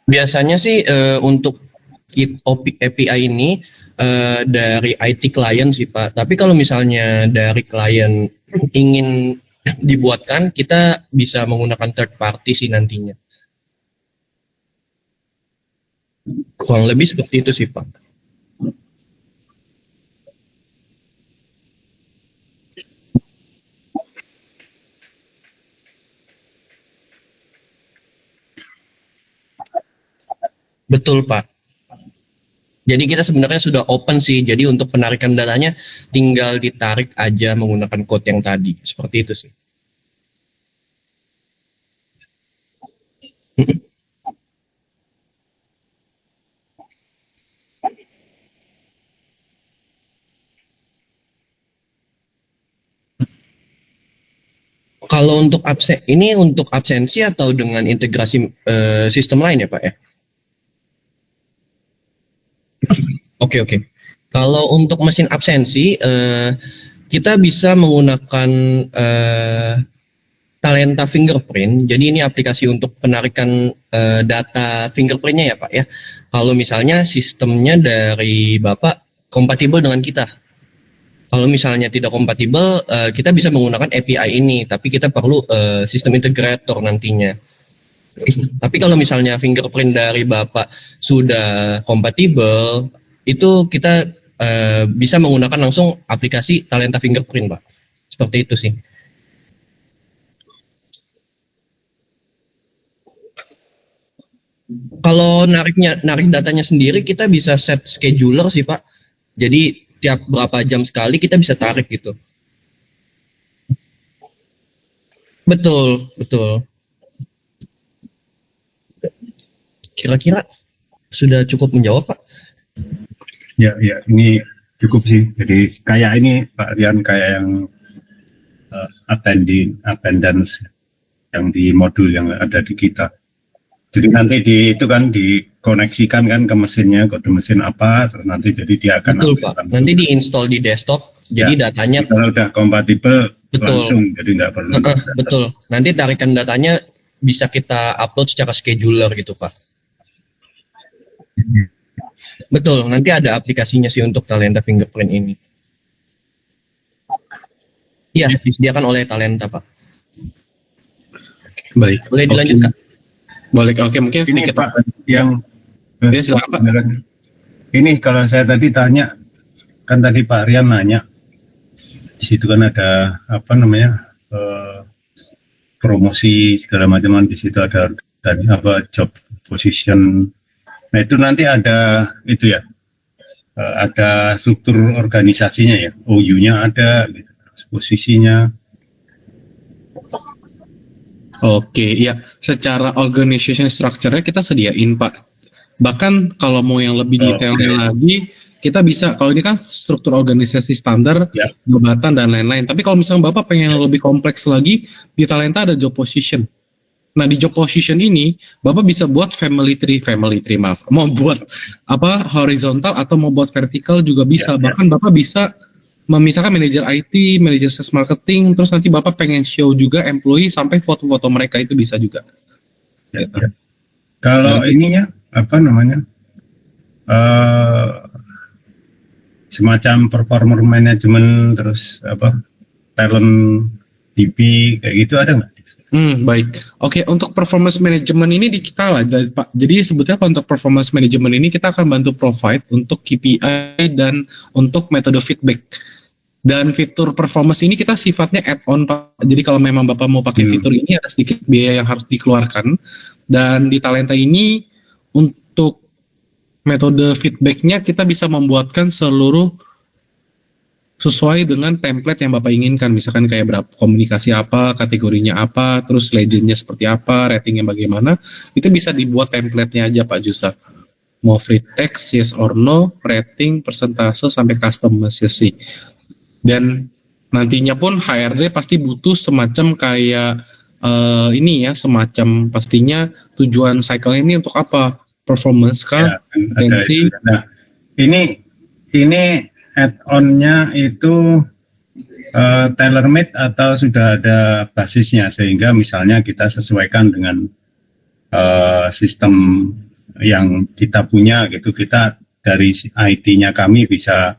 Biasanya sih untuk API ini dari IT client sih Pak. Tapi kalau misalnya dari klien ingin dibuatkan, kita bisa menggunakan third party sih nantinya. Kurang lebih seperti itu sih Pak. Betul Pak. Jadi kita sebenarnya sudah open sih. Jadi untuk penarikan datanya tinggal ditarik aja menggunakan code yang tadi. Seperti itu sih. Kalau untuk ini untuk absensi atau dengan integrasi sistem lain ya Pak ya? Oke. Kalau untuk mesin absensi, kita bisa menggunakan Talenta Fingerprint. Jadi ini aplikasi untuk penarikan data fingerprintnya ya Pak ya. Kalau misalnya sistemnya dari Bapak kompatibel dengan kita. Kalau misalnya tidak kompatibel, kita bisa menggunakan API ini, tapi kita perlu sistem integrator nantinya. Tapi kalau misalnya fingerprint dari Bapak sudah kompatibel, itu kita bisa menggunakan langsung aplikasi Talenta Fingerprint, Pak. Seperti itu sih. Kalau narik datanya sendiri, kita bisa set scheduler sih, Pak. Jadi tiap berapa jam sekali kita bisa tarik gitu. Betul. Kira-kira sudah cukup menjawab, Pak? Ya, ini cukup sih. Jadi kayak ini Pak Rian, kayak yang attendance yang di modul yang ada di kita. Jadi nanti itu kan dikoneksikan kan ke mesinnya, kode mesin apa, terus nanti jadi dia akan betul Pak. Nanti diinstal di desktop, jadi datanya kalau udah kompatibel betul. Langsung, jadi nggak perlu. Betul. Nanti tarikan datanya bisa kita upload secara scheduler gitu Pak. Betul. Nanti ada aplikasinya sih untuk Talenta Fingerprint ini. Iya, disediakan oleh Talenta Pak. Baik. Boleh dilanjut Kak? Boleh, oke, mungkin Ini sedikit Pak yang ya, silakan Pak. Ini kalau saya tadi tanya, kan tadi Pak Rian nanya, di situ kan ada apa namanya promosi segala macam, di situ ada tadi apa job position. Nah itu nanti ada itu ya, ada struktur organisasinya ya, OU-nya ada, gitu, posisinya. Oke, ya, secara organization structure-nya kita sediain, Pak. Bahkan kalau mau yang lebih detailnya lagi, kita bisa, kalau ini kan struktur organisasi standar, jabatan dan lain-lain. Tapi kalau misalnya Bapak pengen yang lebih kompleks lagi, di Talenta ada job position. Nah, di job position ini, Bapak bisa buat family tree maaf. Mau buat apa horizontal atau mau buat vertikal juga bisa. Bahkan Bapak bisa memisahkan manajer IT, manajer sales marketing, terus nanti Bapak pengen show juga employee sampai foto-foto mereka itu bisa juga. Gitu. Kalau ininya apa namanya? Semacam performer management terus apa? Talent DB kayak gitu ada nggak? Baik. Oke, untuk performance management ini di kita lah, Pak. Jadi sebetulnya untuk performance management ini kita akan bantu provide untuk KPI dan untuk metode feedback. Dan fitur performance ini kita sifatnya add-on, Pak. Jadi kalau memang Bapak mau pakai fitur ini ada sedikit biaya yang harus dikeluarkan. Dan di Talenta ini untuk metode feedbacknya kita bisa membuatkan seluruh sesuai dengan template yang Bapak inginkan, misalkan kayak berapa komunikasi apa, kategorinya apa, terus legendnya seperti apa, ratingnya bagaimana, itu bisa dibuat template-nya aja Pak Jusa. Mau free text, yes or no, rating, persentase, sampai customization. Dan nantinya pun HRD pasti butuh semacam kayak ini ya, semacam pastinya tujuan cycle ini untuk apa? Performance kah? Tensi? Nah, ini add-on-nya itu tailor-made atau sudah ada basisnya sehingga misalnya kita sesuaikan dengan sistem yang kita punya gitu, kita dari IT-nya kami bisa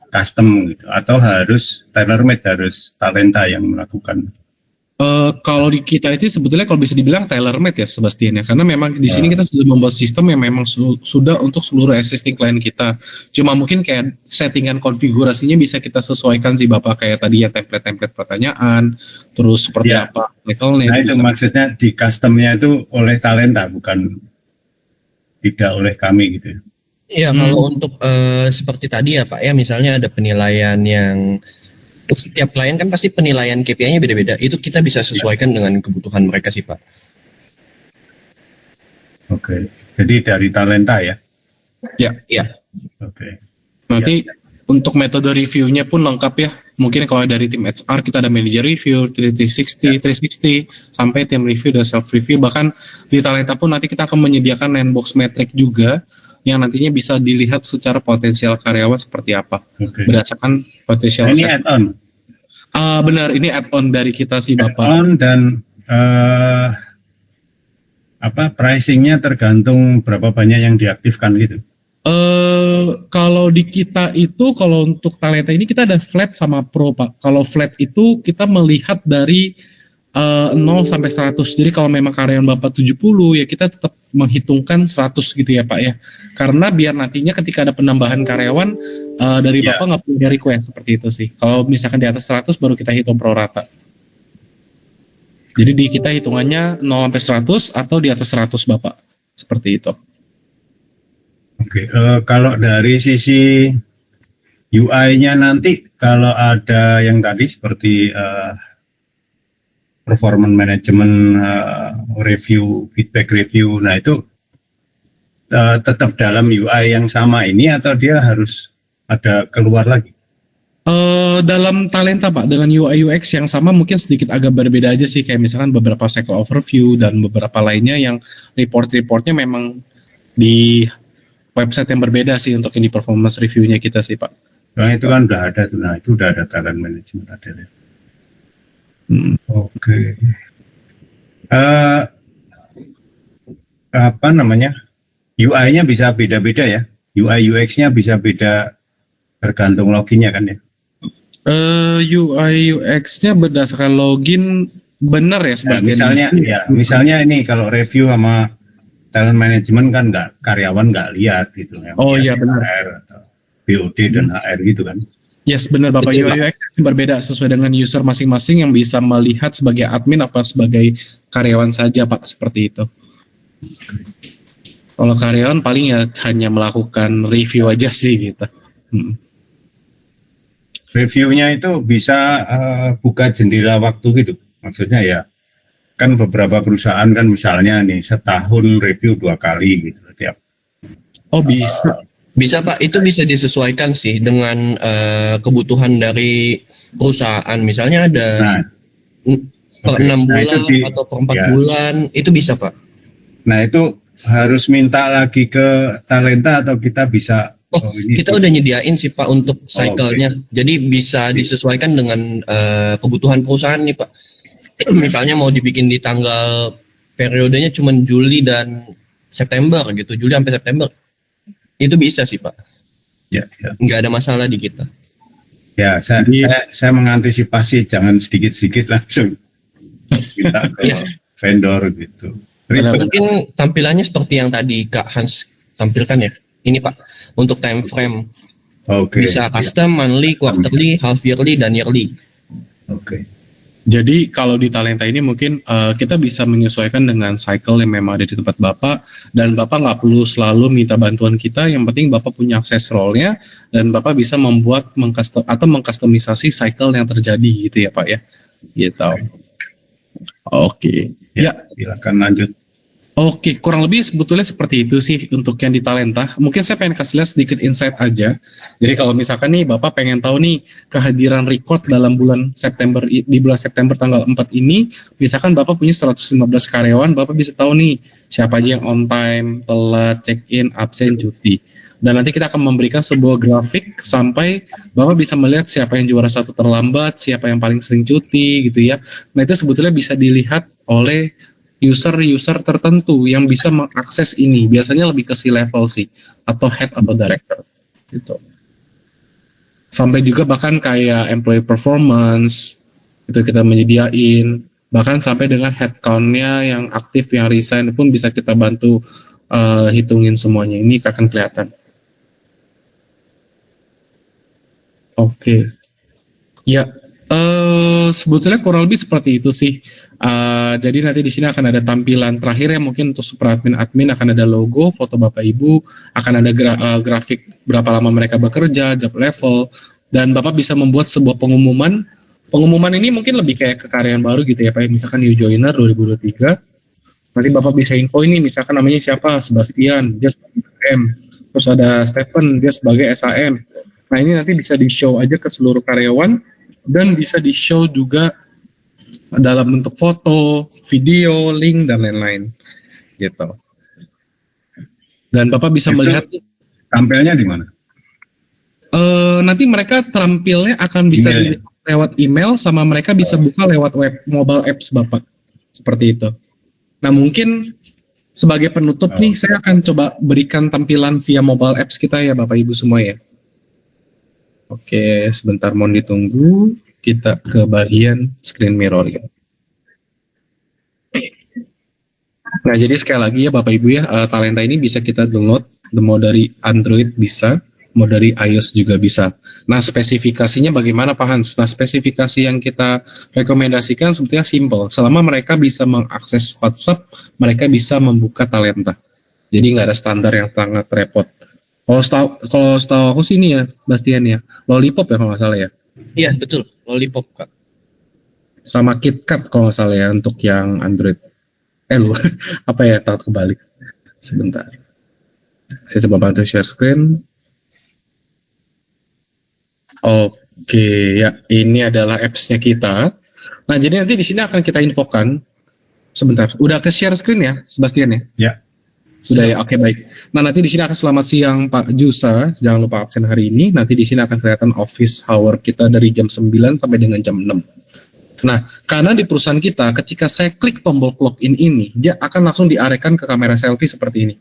custom gitu, atau harus tailor-made, harus Talenta yang melakukan. Kalau di kita itu sebetulnya kalau bisa dibilang tailor-made ya Sebastian ya, karena memang di sini kita sudah membuat sistem yang memang sudah untuk seluruh existing klien kita. Cuma mungkin kayak settingan konfigurasinya bisa kita sesuaikan sih Bapak, kayak tadi ya template-template pertanyaan, terus seperti apa cycle-nya. Nah itu bisa. Maksudnya di customnya itu oleh Talenta, bukan tidak oleh kami gitu. Iya, kalau untuk seperti tadi ya Pak ya, misalnya ada penilaian yang setiap klien kan pasti penilaian KPI-nya beda-beda. Itu kita bisa sesuaikan dengan kebutuhan mereka sih, Pak. Oke. Jadi dari Talenta ya? Ya. Iya. Oke. Nanti untuk metode review-nya pun lengkap ya. Mungkin kalau dari tim HR kita ada manager review, 360, sampai tim review dan self review. Bahkan di Talenta pun nanti kita akan menyediakan landbox metric juga yang nantinya bisa dilihat secara potensial karyawan seperti apa, berdasarkan potensial. Ini add-on. Benar, ini add-on dari kita sih Bapak. Add-on dan pricingnya tergantung berapa banyak yang diaktifkan gitu. Kalau di kita itu, kalau untuk Talenta ini kita ada flat sama pro Pak. Kalau flat itu kita melihat dari 0 sampai 100. Jadi kalau memang karyawan Bapak 70 ya kita tetap menghitungkan 100 gitu ya Pak ya. Karena biar nantinya ketika ada penambahan karyawan dari Bapak nggak punya request seperti itu sih. Kalau misalkan di atas 100 baru kita hitung pro rata. Jadi di kita hitungannya 0 sampai 100 atau di atas 100 Bapak. Seperti itu. Oke, kalau dari sisi UI-nya nanti kalau ada yang tadi seperti performance management, review, feedback review. Nah itu tetap dalam UI yang sama ini atau dia harus ada keluar lagi? Dalam Talenta Pak, dengan UI UX yang sama mungkin sedikit agak berbeda aja sih. Kayak misalkan beberapa cycle overview dan beberapa lainnya yang report-reportnya memang di website yang berbeda sih untuk ini performance review-nya kita sih Pak. Nah itu kan udah ada tuh, nah itu udah ada talent management ada ya. Oke. Apa namanya? UI-nya bisa beda-beda ya. UI UX-nya bisa beda tergantung loginnya kan ya. UI UX-nya berdasarkan login benar ya Sebastian. Misalnya ini kalau review sama talent management kan karyawan nggak lihat gitu. Oh iya benar. HR atau BOD dan HR gitu kan. Yes, benar Bapak. UI UX berbeda sesuai dengan user masing-masing yang bisa melihat sebagai admin apa sebagai karyawan saja Pak, seperti itu. Kalau karyawan paling ya hanya melakukan review aja sih gitu. Reviewnya itu bisa buka jendela waktu gitu. Maksudnya ya kan beberapa perusahaan kan misalnya nih setahun review 2 kali gitu tiap. Oh bisa. Bisa Pak, itu bisa disesuaikan sih dengan kebutuhan dari perusahaan. Misalnya ada per Oke. 6 Nah, itu bulan atau per 4 ya. bulan, itu bisa Pak. Nah, itu harus minta lagi ke talenta atau kita bisa ini Kita udah nyediain sih Pak untuk cycle-nya. Jadi bisa Oke. disesuaikan dengan kebutuhan perusahaan nih Pak. Misalnya mau dibikin di tanggal periodenya cuma Juli dan September gitu, Juli sampai September. Itu bisa sih Pak. ya, ya. Nggak ada masalah di kita. Ya, saya mengantisipasi jangan sedikit-sedikit langsung minta ke Iya. vendor gitu. Benar. Mungkin tampilannya seperti yang tadi Kak Hans tampilkan ya. Ini Pak, untuk time frame. Oke. Bisa custom, monthly, quarterly, half yearly, dan yearly. Oke. Jadi kalau di Talenta ini mungkin kita bisa menyesuaikan dengan cycle yang memang ada di tempat Bapak, dan Bapak nggak perlu selalu minta bantuan kita, yang penting Bapak punya akses role-nya dan Bapak bisa membuat mengkustomisasi cycle yang terjadi gitu ya Pak ya. Gitu. Oke. Ya, Silakan lanjut. oke, kurang lebih sebetulnya seperti itu sih untuk yang di Talenta. Mungkin saya pengen kasih lihat sedikit insight aja. Jadi kalau misalkan nih Bapak pengen tahu nih kehadiran record dalam bulan September, di bulan September tanggal 4 ini, misalkan Bapak punya 115 karyawan, Bapak bisa tahu nih siapa aja yang on time, telat, check-in, absen, cuti. Dan nanti kita akan memberikan sebuah grafik sampai Bapak bisa melihat siapa yang juara satu terlambat, siapa yang paling sering cuti gitu ya. Nah itu sebetulnya bisa dilihat oleh user-user tertentu yang bisa mengakses ini. Biasanya lebih ke C-level sih, atau head atau director gitu. Sampai juga bahkan kayak employee performance itu kita menyediain, bahkan sampai dengan headcount-nya yang aktif, yang resign pun bisa kita bantu hitungin semuanya. Ini akan kelihatan. Oke. Ya, sebetulnya kurang lebih seperti itu sih. Jadi nanti di sini akan ada tampilan terakhir ya, mungkin untuk super admin akan ada logo, foto Bapak Ibu, akan ada grafik berapa lama mereka bekerja, job level, dan Bapak bisa membuat sebuah pengumuman. Pengumuman ini mungkin lebih kayak ke karyawan baru gitu ya Pak, misalkan new joiner 2023. Nanti Bapak bisa info ini, misalkan namanya siapa, Sebastian, dia sebagai PM, terus ada Stephen, dia sebagai SAM. Nah ini nanti bisa di-show aja ke seluruh karyawan, dan bisa di-show juga dalam bentuk foto, video, link, dan lain-lain gitu. Dan Bapak bisa Itu melihat tampilnya di mana? nanti mereka tampilnya akan bisa Email, dilihat lewat email, sama mereka bisa buka lewat web mobile apps Bapak, seperti itu. Nah mungkin sebagai penutup nih, saya akan coba berikan tampilan via mobile apps kita ya Bapak Ibu semua ya. Oke, sebentar mohon ditunggu. Kita ke bagian screen mirroring. Nah, jadi sekali lagi ya Bapak Ibu ya, Talenta ini bisa kita download, mau dari Android bisa, mau dari iOS juga bisa. Nah, spesifikasinya bagaimana Pak Hans? Nah, spesifikasi yang kita rekomendasikan sebetulnya simple. Selama mereka bisa mengakses WhatsApp, mereka bisa membuka Talenta. Jadi nggak ada standar yang sangat repot. Kalau setahu aku sih ini ya, Bastian ya, Lollipop ya kalau nggak salah ya. Iya betul, Lollipop Kak. Sama KitKat kalau nggak salah ya untuk yang Android. Lu apa ya, takut kebalik. Sebentar. Saya coba bantu share screen. Oke, ya ini adalah apps-nya kita. Nah, jadi nanti di sini akan kita infokan. Sebentar, udah ke share screen ya, Sebastian ya? Ya. Sudah ya, oke baik. Nah nanti di sini akan selamat siang Pak Jusa, jangan lupa absen hari ini. Nanti di sini akan kelihatan office hour kita dari jam 9 sampai dengan jam 6. Nah, karena di perusahaan kita, ketika saya klik tombol clock in ini, dia akan langsung diarahkan ke kamera selfie seperti ini.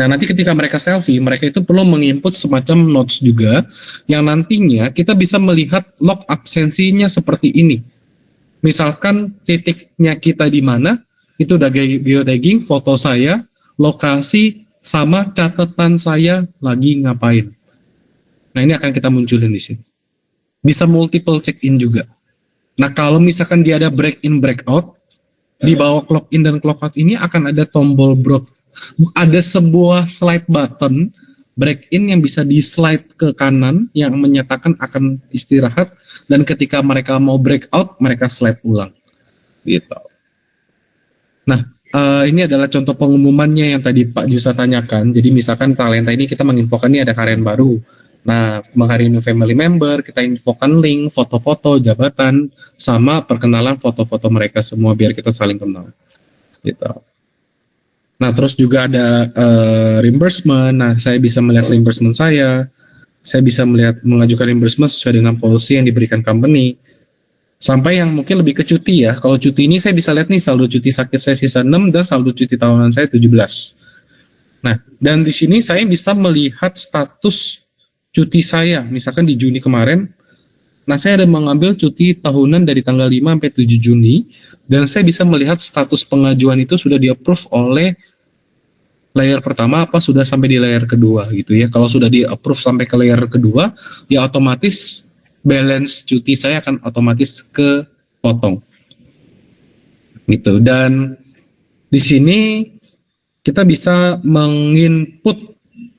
Nah, nanti ketika mereka selfie, mereka itu perlu menginput semacam notes juga, yang nantinya kita bisa melihat log absensinya seperti ini. Misalkan titiknya kita di mana, itu udah geotagging, foto saya, lokasi, sama catatan saya lagi ngapain. Nah, ini akan kita munculin di sini. Bisa multiple check-in juga. Nah, kalau misalkan dia ada break-in, break-out, di bawah clock-in dan clock-out ini akan ada tombol ada sebuah slide button, break-in yang bisa di-slide ke kanan, yang menyatakan akan istirahat, dan ketika mereka mau break-out, mereka slide ulang. Gitu. Nah, ini adalah contoh pengumumannya yang tadi Pak Jusa tanyakan. Jadi misalkan Talenta ini kita menginfokan ini ada karyawan baru. Nah, menghari new family member, kita infokan link, foto-foto, jabatan, sama perkenalan foto-foto mereka semua biar kita saling kenal. Gitu. Nah, terus juga ada reimbursement. Nah, saya bisa melihat reimbursement saya bisa melihat mengajukan reimbursement sesuai dengan policy yang diberikan company. Sampai yang mungkin lebih ke cuti ya. Kalau cuti ini saya bisa lihat nih saldo cuti sakit saya sisa 6 dan saldo cuti tahunan saya 17. Nah, dan di sini saya bisa melihat status cuti saya, misalkan di Juni kemarin, nah saya ada mengambil cuti tahunan dari tanggal 5 sampai 7 Juni, dan saya bisa melihat status pengajuan itu sudah di-approve oleh layer pertama apa sudah sampai di layer kedua gitu ya. Kalau sudah di-approve sampai ke layer kedua, ya otomatis balance cuti saya akan otomatis kepotong. Gitu. Dan di sini kita bisa menginput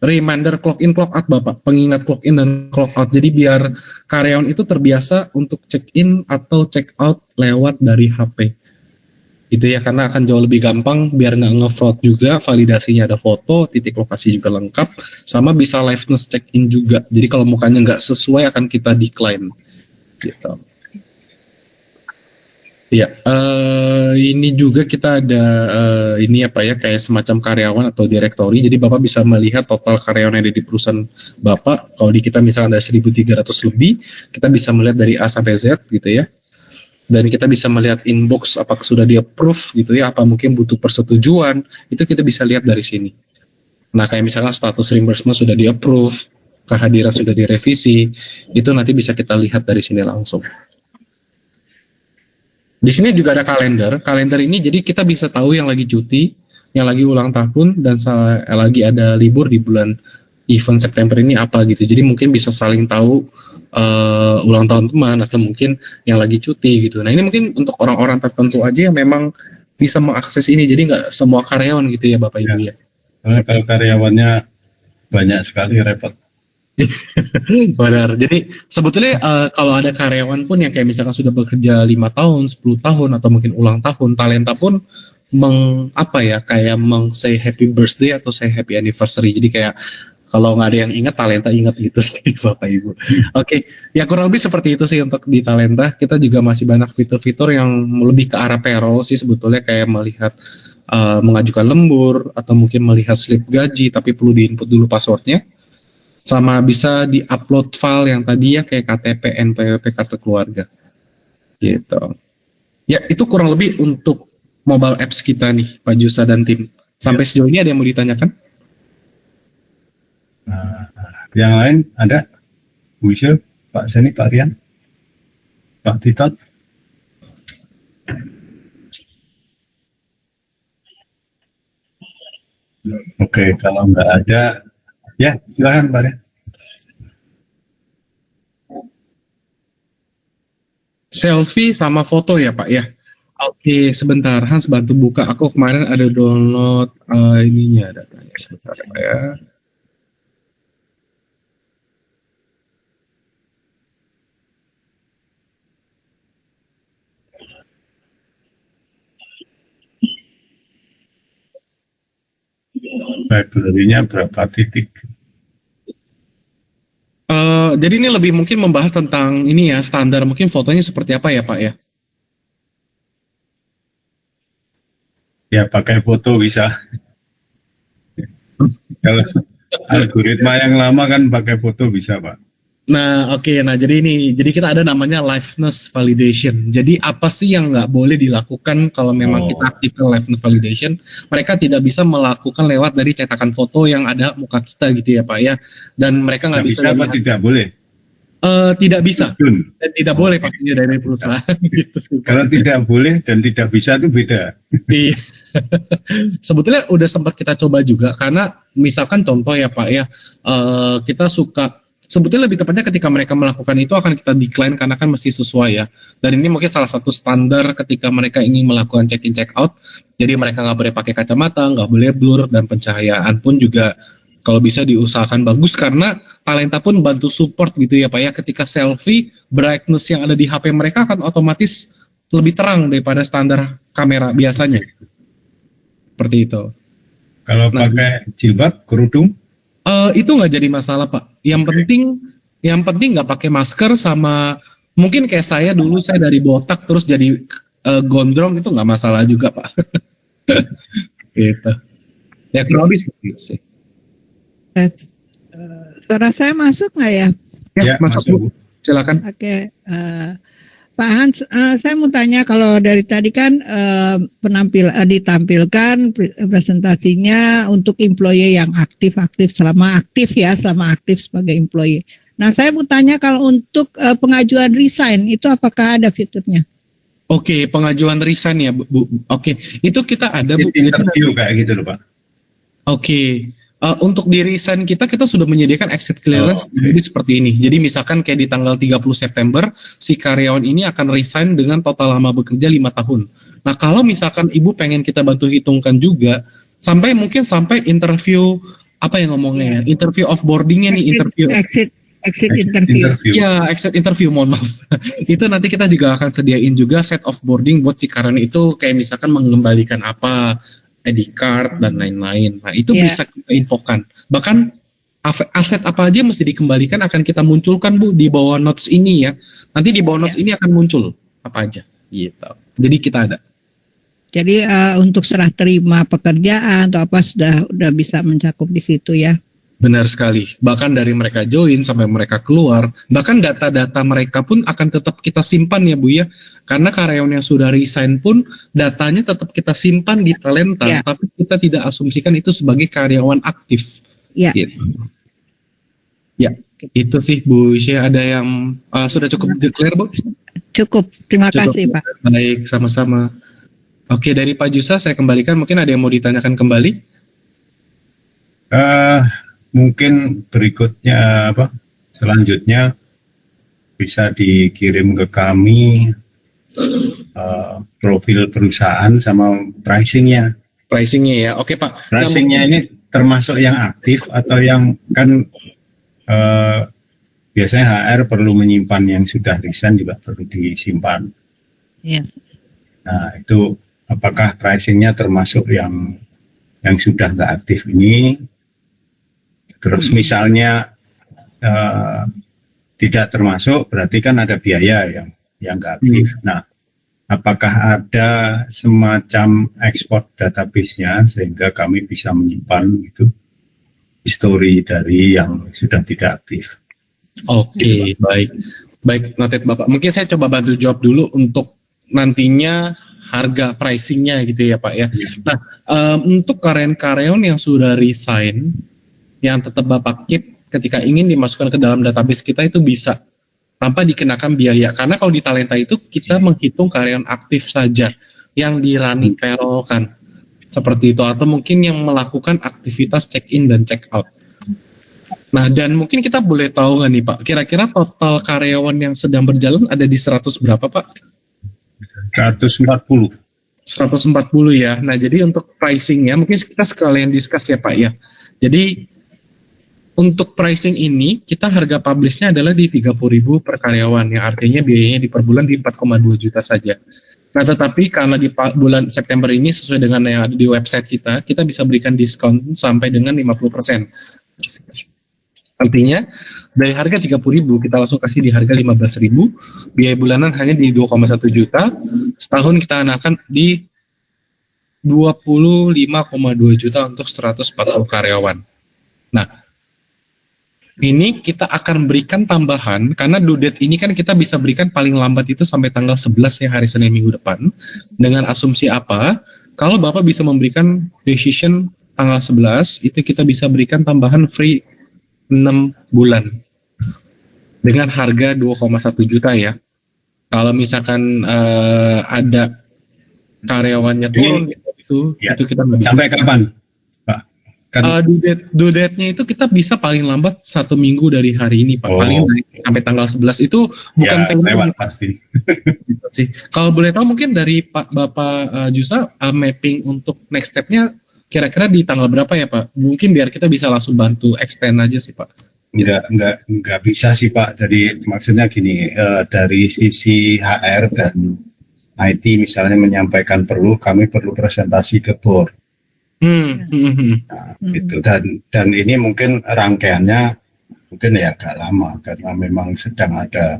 reminder clock in clock out Bapak, pengingat clock in dan clock out. Jadi biar karyawan itu terbiasa untuk check in atau check out lewat dari HP. Itu ya, karena akan jauh lebih gampang biar nggak nge-fraud juga, validasinya ada foto, titik lokasi juga lengkap, sama bisa liveness check in juga. Jadi kalau mukanya nggak sesuai akan kita decline. Gitu. Ya, ini juga kita ada ini apa ya, kayak semacam karyawan atau direktori. Jadi Bapak bisa melihat total karyawan yang ada di perusahaan Bapak. Kalau di kita misalnya ada 1.300 lebih, kita bisa melihat dari A sampai Z gitu ya. Dan kita bisa melihat inbox apakah sudah di-approve gitu ya, apa mungkin butuh persetujuan, itu kita bisa lihat dari sini. Nah, kayak misalkan status reimbursement sudah di-approve, kehadiran sudah direvisi, itu nanti bisa kita lihat dari sini langsung. Di sini juga ada kalender. Kalender ini jadi kita bisa tahu yang lagi cuti, yang lagi ulang tahun, dan lagi ada libur di bulan event September ini apa gitu. Jadi mungkin bisa saling tahu ulang tahun teman atau mungkin yang lagi cuti gitu. Nah ini mungkin untuk orang-orang tertentu aja yang memang bisa mengakses ini. Jadi nggak semua karyawan gitu ya Bapak Ibu ya. Karena kalau karyawannya banyak sekali repot. Benar. Jadi sebetulnya kalau ada karyawan pun yang kayak misalkan sudah bekerja 5 tahun, 10 tahun atau mungkin ulang tahun, talenta pun kayak say happy birthday atau say happy anniversary. Jadi kayak kalau nggak ada yang ingat, talenta ingat gitu sih Bapak Ibu. Oke, ya kurang lebih seperti itu sih untuk di talenta. Kita juga masih banyak fitur-fitur yang lebih ke arah payroll sih sebetulnya, kayak melihat mengajukan lembur atau mungkin melihat slip gaji tapi perlu diinput dulu passwordnya. Sama bisa di-upload file yang tadi ya, kayak KTP, NPWP, kartu keluarga. Gitu. Ya, itu kurang lebih untuk mobile apps kita nih, Pak Jusa dan tim. Sampai sejauh ini ada yang mau ditanyakan? Nah, yang lain ada? Bu Isil, Pak Seni, Pak Rian, Pak Titot. Oke, kalau nggak ada, ya silakan Pak Rian. Selfie sama foto ya Pak ya? Oke, sebentar Hans bantu buka. Aku kemarin ada download ininya, datanya sebentar Pak ya. Library-nya berapa titik? Jadi ini lebih mungkin membahas tentang ini ya, standar mungkin fotonya seperti apa ya Pak ya? Ya pakai foto bisa. Kalau algoritma yang lama kan pakai foto bisa Pak. Nah, oke. Nah, jadi kita ada namanya liveness validation. Jadi apa sih yang nggak boleh dilakukan kalau memang kita aktifkan liveness validation? Mereka tidak bisa melakukan lewat dari cetakan foto yang ada muka kita gitu ya Pak ya. Dan mereka nggak bisa. Apa tidak boleh? Tidak bisa. Dan tidak boleh pastinya dari perusahaan. Gitu. Kalau tidak boleh dan tidak bisa itu beda. Iya. Sebetulnya udah sempat kita coba juga, karena misalkan contoh ya Pak ya, kita suka. Sebetulnya lebih tepatnya ketika mereka melakukan itu akan kita decline karena kan mesti sesuai ya. Dan ini mungkin salah satu standar ketika mereka ingin melakukan check-in check-out. Jadi mereka nggak boleh pakai kacamata, nggak boleh blur, dan pencahayaan pun juga kalau bisa diusahakan bagus, karena talenta pun bantu support gitu ya Pak ya. Ketika selfie, brightness yang ada di HP mereka akan otomatis lebih terang daripada standar kamera biasanya. Seperti itu. Kalau pakai jilbab, kerudung? Itu nggak jadi masalah Pak. Yang penting nggak pakai masker, sama mungkin kayak saya dulu, saya dari botak terus jadi gondrong, itu nggak masalah juga Pak. Gitu. Ya kurang lebih seperti itu sih. Suara saya masuk nggak ya? Ya, Masuk Bu. Silakan. Oke, Pak Hans, saya mau tanya, kalau dari tadi kan ditampilkan presentasinya untuk employee yang aktif selama aktif sebagai employee. Nah, saya mau tanya kalau untuk pengajuan resign itu apakah ada fiturnya? Oke, pengajuan resign ya Bu. Oke, itu kita ada Bu. Interview kayak gitu loh Pak. Oke. Untuk di resign kita sudah menyediakan exit clearance jadi seperti ini. Jadi misalkan kayak di tanggal 30 September si karyawan ini akan resign dengan total lama bekerja 5 tahun. Nah, kalau misalkan Ibu pengen kita bantu hitungkan juga sampai interview apa yang ngomongnya ya? Interview offboardingnya nih, Exit interview. Ya, exit interview, mohon maaf. Itu nanti kita juga akan sediain juga set offboarding buat si karyawan itu, kayak misalkan mengembalikan apa, ID card dan lain-lain. Nah, itu bisa kita infokan. Bahkan aset apa aja mesti dikembalikan akan kita munculkan Bu di bawah notes ini ya. Nanti di bawah notes ini akan muncul apa aja gitu. Jadi kita ada. Jadi untuk serah terima pekerjaan atau apa sudah bisa mencakup di situ ya. Benar sekali. Bahkan dari mereka join sampai mereka keluar, bahkan data-data mereka pun akan tetap kita simpan ya Bu ya. Karena karyawan yang sudah resign pun datanya tetap kita simpan di Talenta, tapi kita tidak asumsikan itu sebagai karyawan aktif. Iya. Gitu. Ya, itu sih Bu Isya. Ada yang sudah cukup clear Bu? Cukup. Terima kasih Pak. Baik, sama-sama. Oke, dari Pak Jusa saya kembalikan. Mungkin ada yang mau ditanyakan kembali? Mungkin berikutnya selanjutnya bisa dikirim ke kami profil perusahaan sama pricingnya ya. Oke Pak, pricingnya ini termasuk yang aktif atau yang kan biasanya HR perlu menyimpan yang sudah resign juga perlu disimpan. Nah, itu apakah pricingnya termasuk yang sudah nggak aktif ini? Terus misalnya tidak termasuk, berarti kan ada biaya yang nggak aktif. Nah, apakah ada semacam ekspor database-nya sehingga kami bisa menyimpan itu histori dari yang sudah tidak aktif? Oke, baik noted Bapak. Mungkin saya coba bantu jawab dulu untuk nantinya harga pricing-nya gitu ya Pak ya. Nah, untuk karyawan yang sudah resign yang tetap Bapak keep ketika ingin dimasukkan ke dalam database kita itu bisa tanpa dikenakan biaya, karena kalau di Talenta itu kita menghitung karyawan aktif saja yang di running payroll kan seperti itu, atau mungkin yang melakukan aktivitas check in dan check out. Nah, dan mungkin kita boleh tahu nggak nih Pak, kira-kira total karyawan yang sedang berjalan ada di 100 berapa Pak? 140 ya. Nah, jadi untuk pricingnya mungkin kita sekalian discuss ya Pak ya. Jadi untuk pricing ini, kita harga publishnya adalah di 30.000 per karyawan, yang artinya biayanya di per bulan di 4,2 juta saja. Nah, tetapi karena di bulan September ini sesuai dengan yang ada di website kita bisa berikan diskon sampai dengan 50%. Artinya, dari harga 30.000 kita langsung kasih di harga 15.000, biaya bulanan hanya di 2,1 juta, setahun kita akan di 25,2 juta untuk 140 karyawan. Nah, ini kita akan berikan tambahan, karena due date ini kan kita bisa berikan paling lambat itu sampai tanggal 11 ya, hari Senin minggu depan. Dengan asumsi apa? Kalau Bapak bisa memberikan decision tanggal 11, itu kita bisa berikan tambahan free 6 bulan. Dengan harga 2,1 juta ya. Kalau misalkan ada karyawannya turun, itu kita nggak bisa. Sampai kapan? Due date-nya itu kita bisa paling lambat 1 minggu dari hari ini Pak. Paling sampai tanggal 11 itu bukan lewat pasti. Gitu sih. Kalau boleh tahu mungkin dari Bapak Jusa, mapping untuk next step-nya kira-kira di tanggal berapa ya Pak? Mungkin biar kita bisa langsung bantu extend aja sih Pak. Enggak bisa sih Pak. Jadi maksudnya gini, dari sisi HR dan IT misalnya menyampaikan kami perlu presentasi ke board. Nah, gitu. Dan ini mungkin rangkaiannya mungkin ya agak lama karena memang sedang ada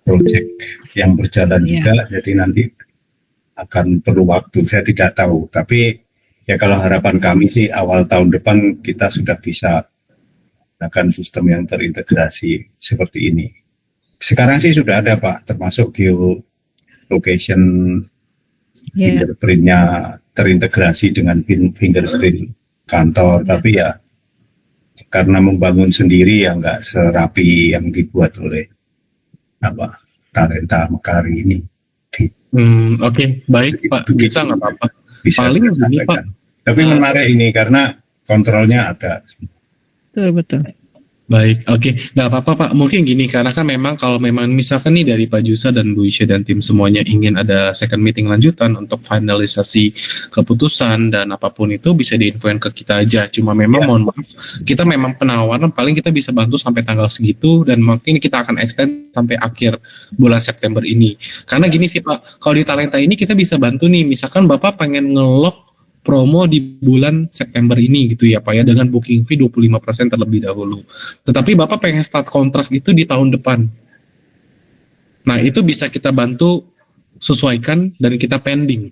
proyek yang berjalan Iya. juga, jadi nanti akan perlu waktu, saya tidak tahu. Tapi ya kalau harapan kami sih awal tahun depan kita sudah bisa menggunakan sistem yang terintegrasi seperti ini. Sekarang sih sudah ada Pak, termasuk geolocation Ya. fingerprintnya terintegrasi dengan fingerprint kantor, tapi ya karena membangun sendiri ya nggak serapi yang dibuat oleh Talenta Mekari ini. Oke, baik Pak, bisa nggak apa-apa. Bisa Paling saya gini, sampaikan. Tapi menarik ini karena kontrolnya ada. Betul. Baik, oke, nggak apa-apa Pak. Mungkin gini, karena kan memang kalau memang misalkan nih dari Pak Jusa dan Bu Isya dan tim semuanya ingin ada second meeting lanjutan untuk finalisasi keputusan dan apapun itu bisa diinfoin ke kita aja. Cuma memang mohon maaf, kita memang penawaran paling kita bisa bantu sampai tanggal segitu dan mungkin kita akan extend sampai akhir bulan September ini. Karena gini sih Pak, kalau di Talenta ini kita bisa bantu nih, misalkan Bapak pengen nge-lock promo di bulan September ini gitu ya Pak ya, dengan booking fee 25% terlebih dahulu. Tetapi Bapak pengen start kontrak itu di tahun depan. Nah, itu bisa kita bantu sesuaikan dan kita pending.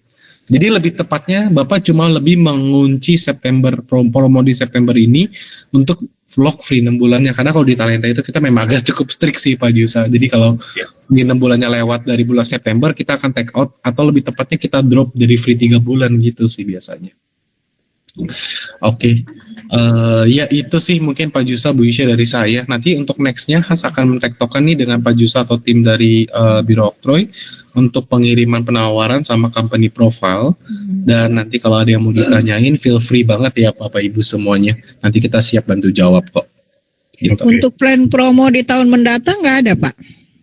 Jadi lebih tepatnya Bapak cuma lebih mengunci September promo di September ini untuk lock free 6 bulannya. Karena kalau di Talenta itu kita memang agak cukup strict sih Pak Jusa. Jadi kalau di 6 bulannya lewat dari bulan September kita akan take out atau lebih tepatnya kita drop jadi free 3 bulan gitu sih biasanya. Oke, ya itu sih mungkin Pak Jusa, Bu Isya dari saya. Nanti untuk nextnya Has akan mentektokan nih dengan Pak Jusa atau tim dari Biro Oktroy untuk pengiriman penawaran sama company profile. Dan nanti kalau ada yang mau ditanyain, feel free banget ya Bapak Ibu semuanya. Nanti kita siap bantu jawab kok. Gitu. Untuk plan promo di tahun mendatang nggak ada Pak?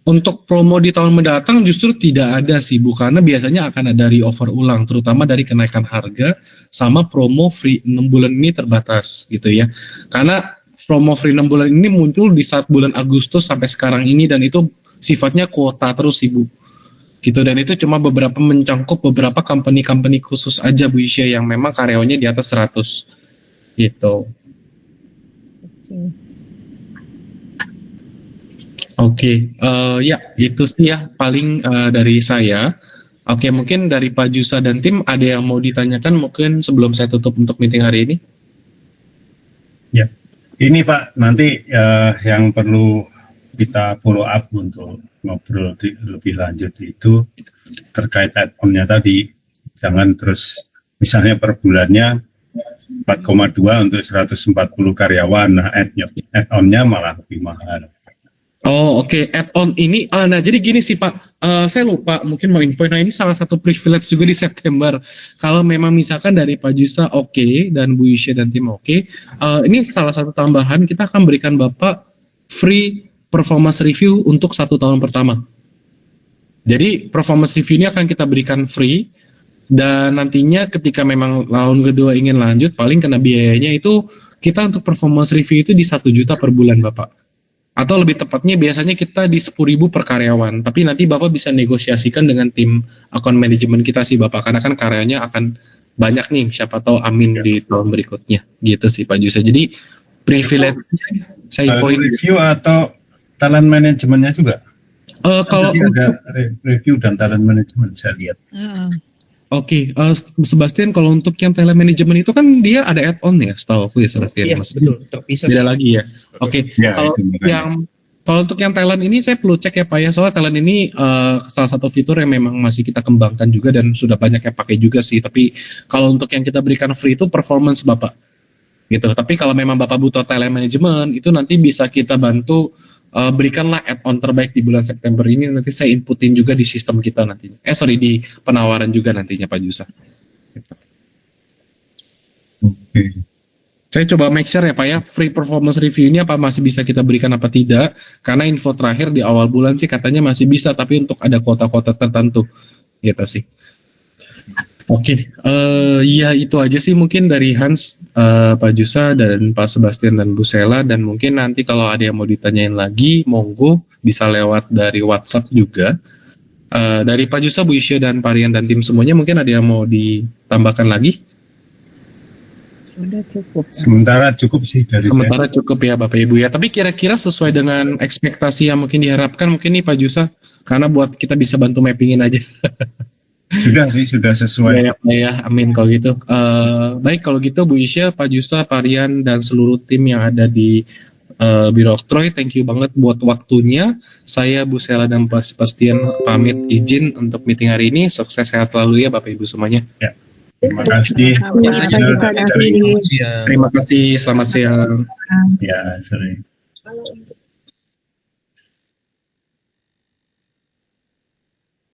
Untuk promo di tahun mendatang justru tidak ada sih Bu, karena biasanya akan ada reoffer ulang, terutama dari kenaikan harga sama promo free 6 bulan ini terbatas gitu ya. Karena promo free 6 bulan ini muncul di saat bulan Agustus sampai sekarang ini dan itu sifatnya kuota terus sih Bu. Gitu, dan itu cuma beberapa mencangkup beberapa company-company khusus aja Bu Isya yang memang karyawannya di atas 100 gitu. Oke, ya itu sih ya paling dari saya. Oke, mungkin dari Pak Jusa dan tim ada yang mau ditanyakan mungkin sebelum saya tutup untuk meeting hari ini? Ya, ini Pak, nanti yang perlu kita follow up untuk ngobrol lebih lanjut itu terkait add-on-nya tadi. Jangan terus misalnya per bulannya 4,2 untuk 140 karyawan, nah add-on-nya malah lebih mahal. Oh oke, add-on ini, nah jadi gini sih Pak, saya lupa mungkin mau info, nah ini salah satu privilege juga di September. Kalau memang misalkan dari Pak Jusa oke, dan Bu Isya dan tim oke, ini salah satu tambahan, kita akan berikan Bapak free performance review untuk 1 tahun pertama. Jadi performance review ini akan kita berikan free, dan nantinya ketika memang tahun kedua ingin lanjut, paling kena biayanya itu, kita untuk performance review itu di 1 juta per bulan Bapak. Atau lebih tepatnya biasanya kita di 10.000 per karyawan, tapi nanti Bapak bisa negosiasikan dengan tim account management kita sih Bapak, karena kan karyanya akan banyak nih, siapa tahu amin di tahun berikutnya, gitu sih Pak Jusa. Jadi privilege-nya saya infoin. Review atau talent manajemennya juga? Kalau ada review dan talent manajemen saya lihat. Oke, Sebastian, kalau untuk yang telemanajemen itu kan dia ada add-on ya, setahu aku ya Sebastian. Iya, Mas. betul, terpisah. Beda lagi ya. Oke, Ya, kalau itu makanya. kalau untuk yang talent ini saya perlu cek ya Pak ya, soalnya talent ini salah satu fitur yang memang masih kita kembangkan juga dan sudah banyak yang pakai juga sih. Tapi kalau untuk yang kita berikan free itu performance Bapak, gitu. Tapi kalau memang Bapak butuh telemanajemen itu nanti bisa kita bantu. Berikanlah add-on terbaik di bulan September ini, nanti saya inputin juga di sistem kita nantinya. Di penawaran juga nantinya Pak Jusa. Oke. Saya coba make sure ya Pak ya, free performance review ini apa masih bisa kita berikan apa tidak, karena info terakhir di awal bulan sih katanya masih bisa, tapi untuk ada kuota-kuota tertentu, gitu sih. Oke, ya itu aja sih mungkin dari Hans, Pak Jusa, dan Pak Sebastian dan Bu Sela, dan mungkin nanti kalau ada yang mau ditanyain lagi, monggo bisa lewat dari WhatsApp juga. Dari Pak Jusa, Bu Isya, dan Pak Rian dan tim semuanya mungkin ada yang mau ditambahkan lagi? Udah cukup. Sementara cukup sih dari saya. Sementara cukup ya Bapak Ibu ya. Tapi kira-kira sesuai dengan ekspektasi yang mungkin diharapkan mungkin nih Pak Jusa, karena buat kita bisa bantu mappingin aja. Sudah sih, sudah sesuai. Ya, amin kalau gitu. Baik kalau gitu Bu Isya, Pak Jusa, Pak Rian dan seluruh tim yang ada di Biro Oktroy, thank you banget buat waktunya. Saya Bu Sela dan Pak Sebastian pamit izin untuk meeting hari ini. Sukses sehat selalu ya Bapak Ibu semuanya. Terima kasih. Terima kasih. Terima kasih, selamat siang. Ya, sering.